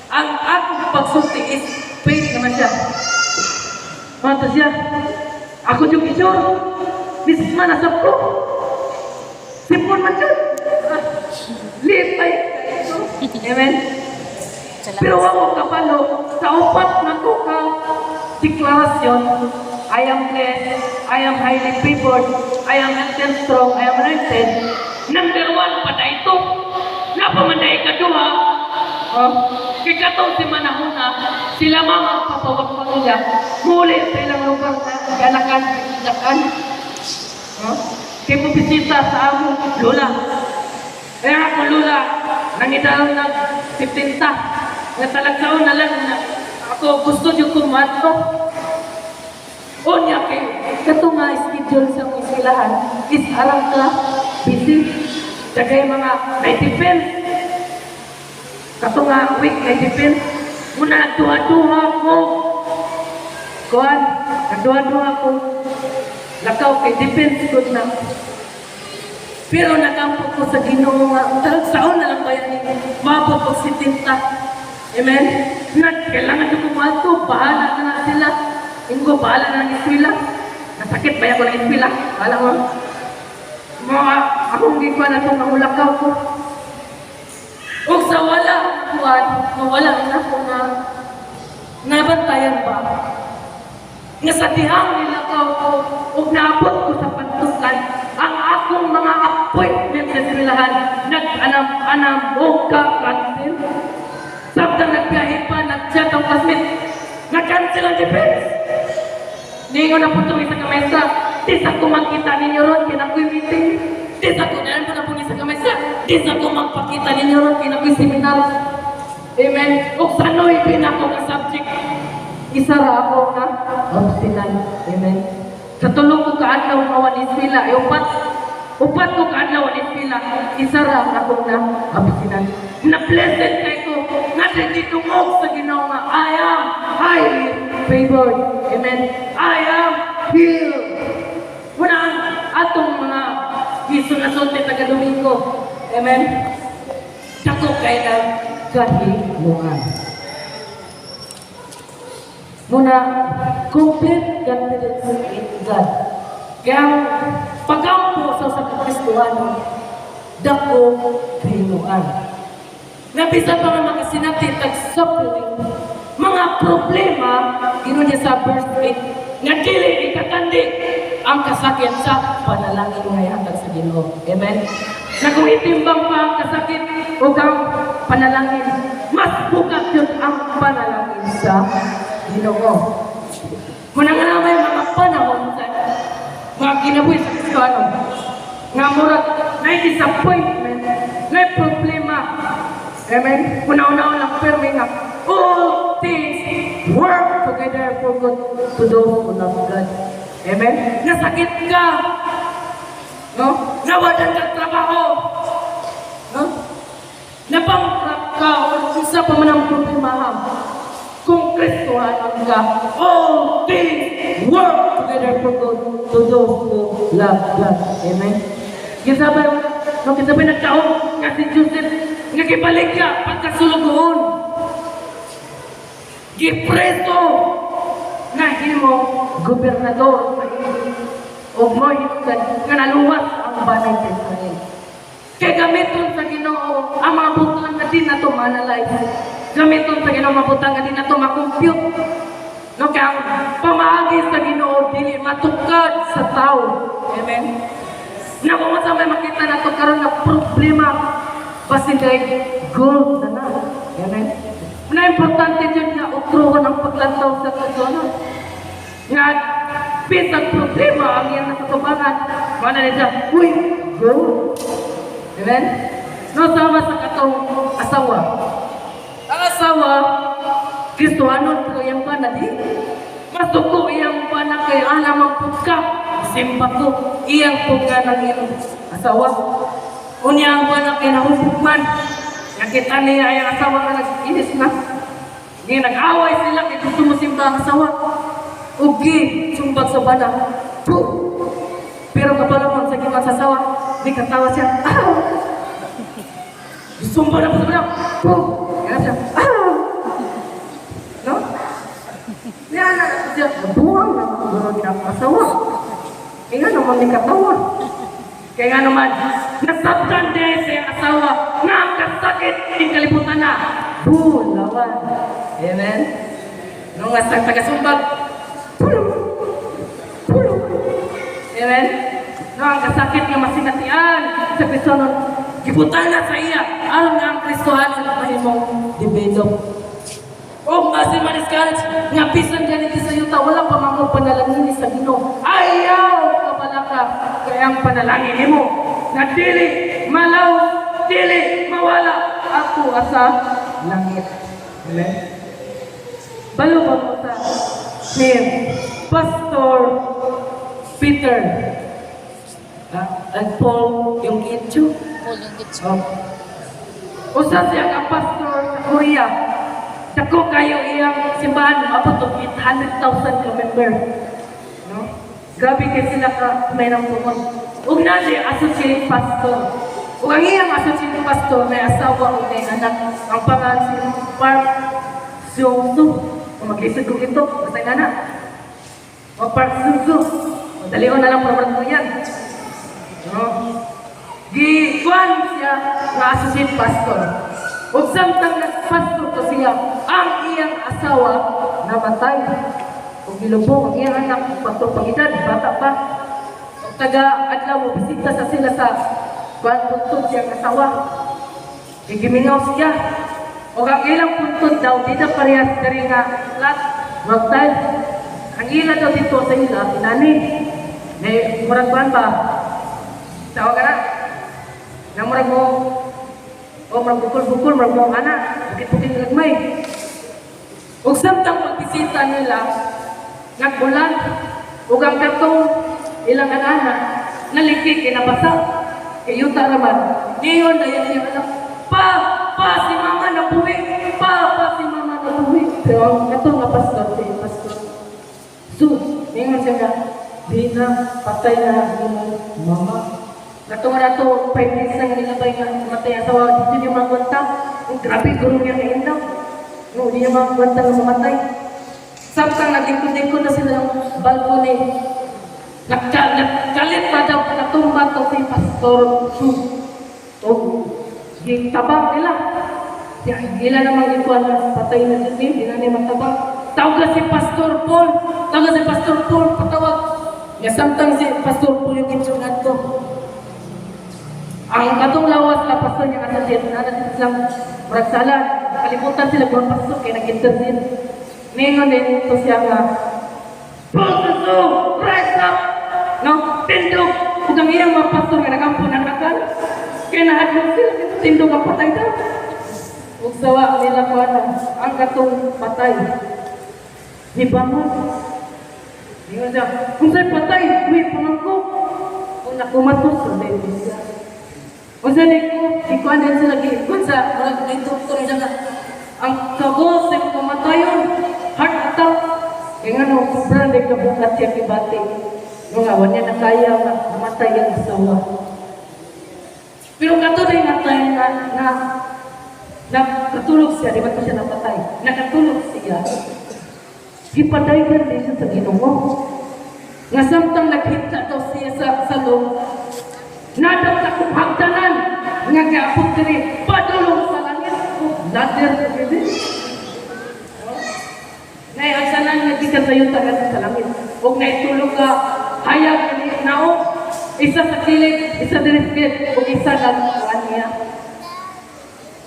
Ang akong pagsulti is faith naman siya. Mata siya. Ako yung isyon. Misma nasap ko. Sipon man siya. Lipay. Amen? Pero ako kapalo, sa upat na ko ka deklarasyon, I am blessed, I am highly favored, I am healthy and strong, I am anointed. Number 1 pa na ito. Napamanday ka doha. Kikataw si manahuna, sila mga papawag pamilya. Muli sa ilang lugar na ganakan, ganakan. Kaya po bisita sa among lula. Kaya ako lula, nangidalang na 15 ta. Natalagsaon na lang na ako gusto niyo kumato. O niya kayo, kato nga schedule sa mga eskwelahan is alam ka, busy. Dagay mga 90 pence. Kato nga week 90 pence. Muna nagduha-duha ko. Kuhan, nagduha-duha ko. Lakaw kay depends good na. Pero nagampok ko sa Ginoo nga, talag saon na lang ba yan mabot ko si Tinta. Amen? Kailangan ko kumato, bahala na sila. Inggo, bahala na ng eskwela. Nasakit ba yan ko ng eskwela? Bahala mo. Mga akong gikuan na itong nangulakaw ko. O sa wala, kuwan, nawala na ko na nabantayan ba? Nga sa dihang nilakaw ko, o naabot ko sa pantukan, ang akong mga appointment sa eskwelahan, nag-anam-anam o ka-cancel. Sabtang nagbiyahe pa, nag-chat ang classmate, nag-cancel ang defense. Ningon na po itong isa kamesa, tisa ko magkita ninyo ron, kinakoy meeting. Tisa ko na po na po isa kamesa, tisa ko magpakita ninyo ron, kinakoy seminar. Amen. O sano'y pinako ka subject. Isa ra ako na obstinan. Amen. Sa tulong ko kaadlaw nga wani sila, upat ko kaadlaw wani sila, isa ra ako na obstinan. Na blessed kay ko, nga dito mo sa Ginoo nga I am highly favored. Amen. I am healed. Wala ang atong mga gisunod-sunod taga Domingo. Amen. Dako kay na kahimuan. Muna, complete confidence in God. Kaya ang pagampo sa Kristohano, dako kahimuan. Nabisa pa nga makasinati tag-suffering, mga problema, gino niya sa verse 8, nga dili ikatandi ang kasakit sa panalangin nga ihatag sa Ginoo. Amen? Na kung itimbang pa ang kasakit o ang panalangin, mas bukat yun ang panalangin sa Ginoo. Muna nga naman mga panahon sa mga ginabuhi sa Kristohano, nga murag na disappointment, na problema. Amen? Una-una lang permi nga, all things work together for good to those who love God. Amen? Nasakit ka, no? Nawalan ka trabaho, no? Napangkrap ka, o isa pa man ang problema. Kung Kristohanon ka, all things work together for good to those who love God. Amen? Kisabay, no, kisabay nagtaon nga si Joseph, nga kibalik ka, pagkasulugoon. Gipreso na himo, gobernador, o mo hinugan, nga naluwas ang banay sa Israel. Kaya gamiton sa Ginoo ang mga butang na din na ito manalize. Gamiton sa Ginoo mga butang na din na ito makompute. No, kaya ang pamahagi sa Ginoo dili matukad sa tao. Amen? Na kung sa may makita na ito karon na problema, basta kay gold na na. Amen? Na importante dyan nga utruhon ang paglantaw sa kasona. Nga pisang problema ang iyang nakatubangan. Mana niya, uy, gold. Amen? No, sama sa katong asawa. Ang asawa, Kristohanon ko iyang pana di. Masuko iyang pana kay alamang putka. Simpa ko, iyang putka ng iyang asawa. Unya ang pana kay nahupukman. Nakita niya iyang asawa na nag-inis na. Ngayon nag-away sila kay gusto mo simba ang asawa. Ugi, sumbag sa bana. Puh! Pero kapalaman sa gimang sasawa, di katawa siya. Ah! Sumba na po sa bana. Puh! Kaya siya. Ah! No? Kaya na siya, buwang na siguro niya ang asawa. Kaya nga naman di katawa. Kaya nga naman, nasabdan din sa asawa na ang kasakit din kalibutan na. Bulawan. Amen? Nung asang taga-sumbag, pulong. Pulong. Amen? Nung ang kasakit nga masinatian sa Kristohanon, gibutan na sa iya. Alam nga ang Kristohanon mahimong develop. O masin maniskarage, nga bisan ganito sa yuta, wala pa mga panalangin sa Ginoo. Ayaw ka pala ka, kaya ang panalangin mo, na dili, malaw, dili, mawala, ako asa langit. Amen? Balo ba mo sa name, Pastor Peter. At Paul yung kitso. Paul yung kitso. Usa siya ka pastor sa Korea. Dako kayo iyang simbahan, abot og 800,000 ka member. No? Grabe kay sila ka may nang tumon. Ug nali associate pastor. Ug ang iyang associate pastor may asawa ug may anak. Ang pangalan si Park Seong-soo. Kung mag-isip ko ito, basta nga na. O Park Seong-soo. Dalion na lang program ko yan. No? Gikuan siya na associate pastor. Ug samtang nagpastor ko siya, ang iyang asawa namatay. Ug gilubong ang iyang anak, pastor pangidad, bata pa. Ug taga-adlaw mo, bisita sa sila sa kuan puntod siyang asawa. Igimingaw siya. Ug ang ilang puntod daw, di na parehas dari nga flat, ragtile. Ang ila daw dito sa ila, inani. May murag ba? Tawa ka na? Nga murag mo, o murag bukol-bukol, murag mo anak, bukit-bukit nagmay. Ug samtang pagbisita nila, nagbulan, ug ang katong ilang anak, nalikik, kinabasa, kayuta naman. Niyon na yun yung anak, pa, si mama nabuhi, pa, si mama nabuhi. Pero ang katong nga pastor, si pastor, so, ningon siya nga, di na, patay na yung mama. Nato nga nato, 5 days na nga nilabay nga matay ang asawa. Dito niyo magwanta. Ang grabe, guro niya na indaw. No, di niya magwanta nga mamatay. Samtang nagingkod-ingkod na sila ng balkone. Nagkalit na daw, natumba to si Pastor Su. O, tabang nila. Ila namang ikuan na patay na siya, di na niya matabang. Tawag si Pastor Paul. Tawag si Pastor Paul, patawag. Nga samtang si Pastor Paul yung kitsungan ko. Ang katong lawas na pastor niya kasi dito na natin silang maragsala. Kalimutan sila kung pastor kaya nag-intervene. Ngayon din ito siya nga Pastor, rise up! No, tindog! Kung ang iyang mga pastor nga nagampo ng nakal, kaya nahadlog sila dito tindog ang patay daw. Huwag sawa nila ko ano, ang katong patay. Di ba mo? Ngayon siya, kung sa'y patay, may pangangko. Kung nakumatos, hindi siya. O sa di ko ano sila kung sa mga doktor niya nga ang kabos ay kumatayon heart attack kaya nga no sobrang di kabukat siya kibati yung awan niya na kaya mamatay ang asawa pero kato na yung natay na nakatulog siya di ba ito siya napatay nakatulog siya ipatay ka rin siya sa Ginoo nga samtang naghita daw siya sa loob nadap na kung hagdanan nga gapot diri padulong sa langit lader sa bebe nay asanan nga di ka sayo taga sa langit huwag na itulog ka hayag ni nao isa sa kilid isa diri o isa lang kuan niya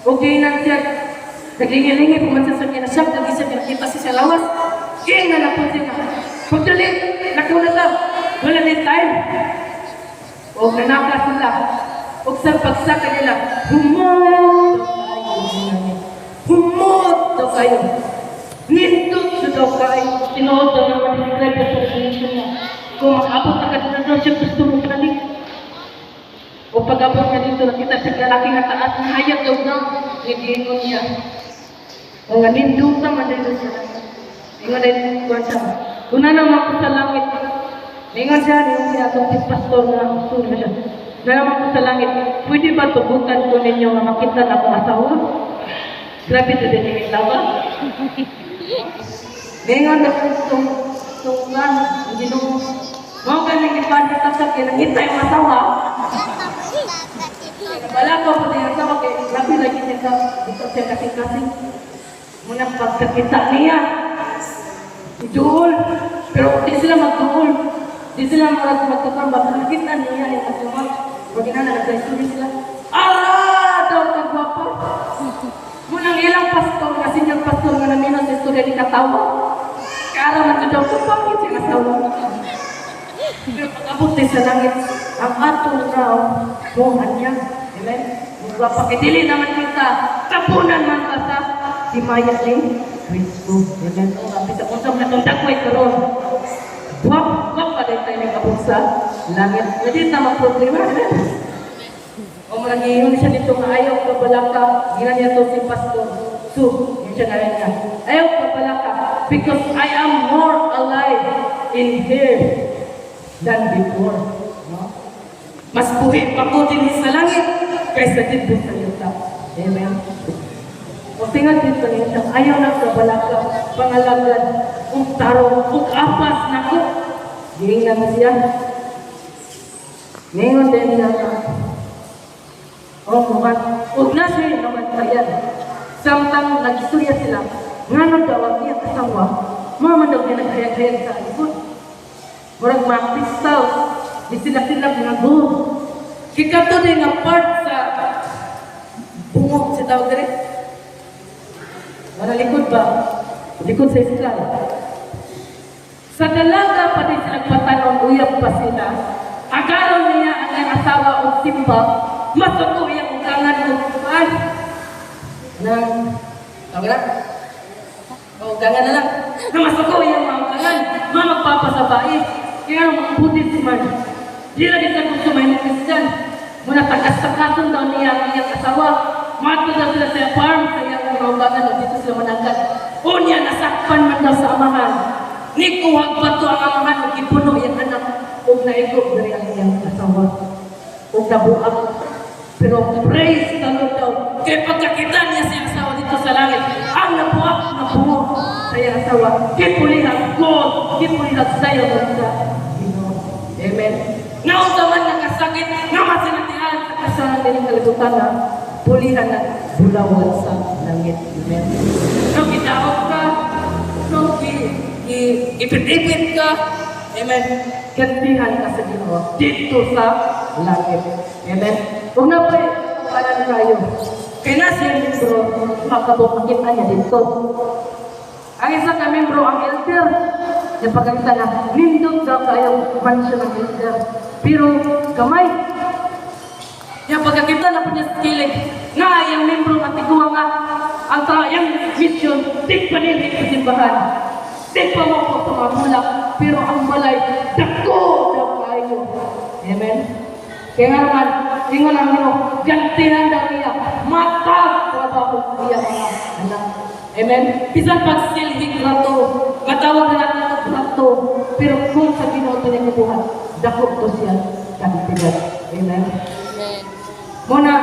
okay nang siya naglingi-lingi pumansa sa kanya siya nag-isa kita siya lawas kaya nga napon siya pagdali nakuha na wala ni time o nanaka sila o sa pagsa kanila humot daw kayo nindot daw kayo tinuod daw naman describe sa solution niya kung makabot na ka daw siya gusto mo balik o pag-abot niya dito nakita siya lalaki na taas na hayag daw daw nilinon niya o nga nindot naman dito siya ingon din kuwan siya kung na naman ko sa langit ingon siya, yung sinatong si pastor na gusto na siya. Nalaman ko sa langit, pwede ba tubukan ko ninyo nga makita na akong asawa? Grabe ito din yung lawa. Ingon na tungan, hindi nung mga galing ipanda sa akin, nangita yung asawa. Wala ko po din ang asawa, kaya grabe lagi niya sa dito siya kasing-kasing. Muna pagkakita niya, iduol, pero di sila magduol. Di sila magkakang bakit niya yung asawa. Pag ginana, nagkaisuri sila. Allah! Daw kagwapa. Munang ilang pastor, kasi yung pastor nga namin sa istorya ni Katawa. Kara man daw ko, bakit yung asawa? Pero pag-abuti sa langit, ang atong raw, buhan niya. Amen? Magwapa, kitili naman kita. Tapunan man ka sa himaya ni Kristo. Amen? Bisa kung sa mga dakway karon. Wag pa din tayo nagkabot sa langit. Hindi na mag-problema. O malagiyon siya dito nga ayaw ka balaka. Gina niya to si Pastor Su. Yun siya na rin niya. Ayaw ka balaka. Because I am more alive in here than before. No? Mas buhay pa ko din sa langit kaysa dito sa yuta. Amen. O tingnan dito niya siya. Ayaw na ka balaka. Pangalagan. Kung tarong, kung apas na ko. Giling naman siya. Ngayon din siya. O mukhang, huwag na siya naman pa yan. Samtang nag-istorya sila, nga nagdawag niya kasawa, mama daw niya naghayag-hayag sa likod. Murag mga kristal, di sila-sila mga gold. Kikato din ang part sa bungok sa tawag rin. Wala likod ba? Likod sa iskal. Sa dalaga pa din silang patanong, uyab pa sila. Agaron niya ang asawa o simba, masuko yung ugangan o kumaan. Nang, tawag na? O ugangan na lang. Na masuko yung mga ugangan, mga magpapasabai. Kaya ang Buddhist man, di na din sa gusto may Christian. Muna takas-takasan daw niya ang iyang asawa. Mato daw sila sa farm, sa iyang mga ugangan o dito sila manangkat. O niya, nasakpan man daw sa amahan. Ni kuwag pa to ang amahan, ipuno yung anak. Huwag na ikot dari ang iyang asawa. O o nabuak. Pero praise the Lord daw. Kaya pagkakita niya siya asawa dito sa langit, ang nabuak na buo sa iyang asawa. Kipulihan God, kipulihan sa'yo sa Ginoo. Amen. Naunsa man nga kasakit, nga masinatihan sa kasanan din ng kalibutan na pulihan na bulawan sa langit. Amen. No, gitawag ka, no, ipit-ipit ka, amen. Gantihan ka sa Ginoo dito sa langit. Amen. Huwag na pa kanan kayo. Kaya na siya membro, makabok makita niya dito. Ang isa ka membro, ang elder, yung pagkakita na, nindot daw kayong mansion ng elder. Pero, kamay. Yung pagkakita na po niya sa kilig, nga yung membro at iguwa nga, ang yung mission, di pa nila isimbahan. Di pa mo po tumamulak, pero ang balay, dako daw kayo. Amen? Kaya nga naman, ingon ang nino, gantihan daw niya, matag trabaho niya mga anak. Amen? Bisan pag silhig rato, matawag na natin ang rato, pero kung sa Ginoo niya kibuhan, dako to siya, kantihan. Amen? Amen. Muna,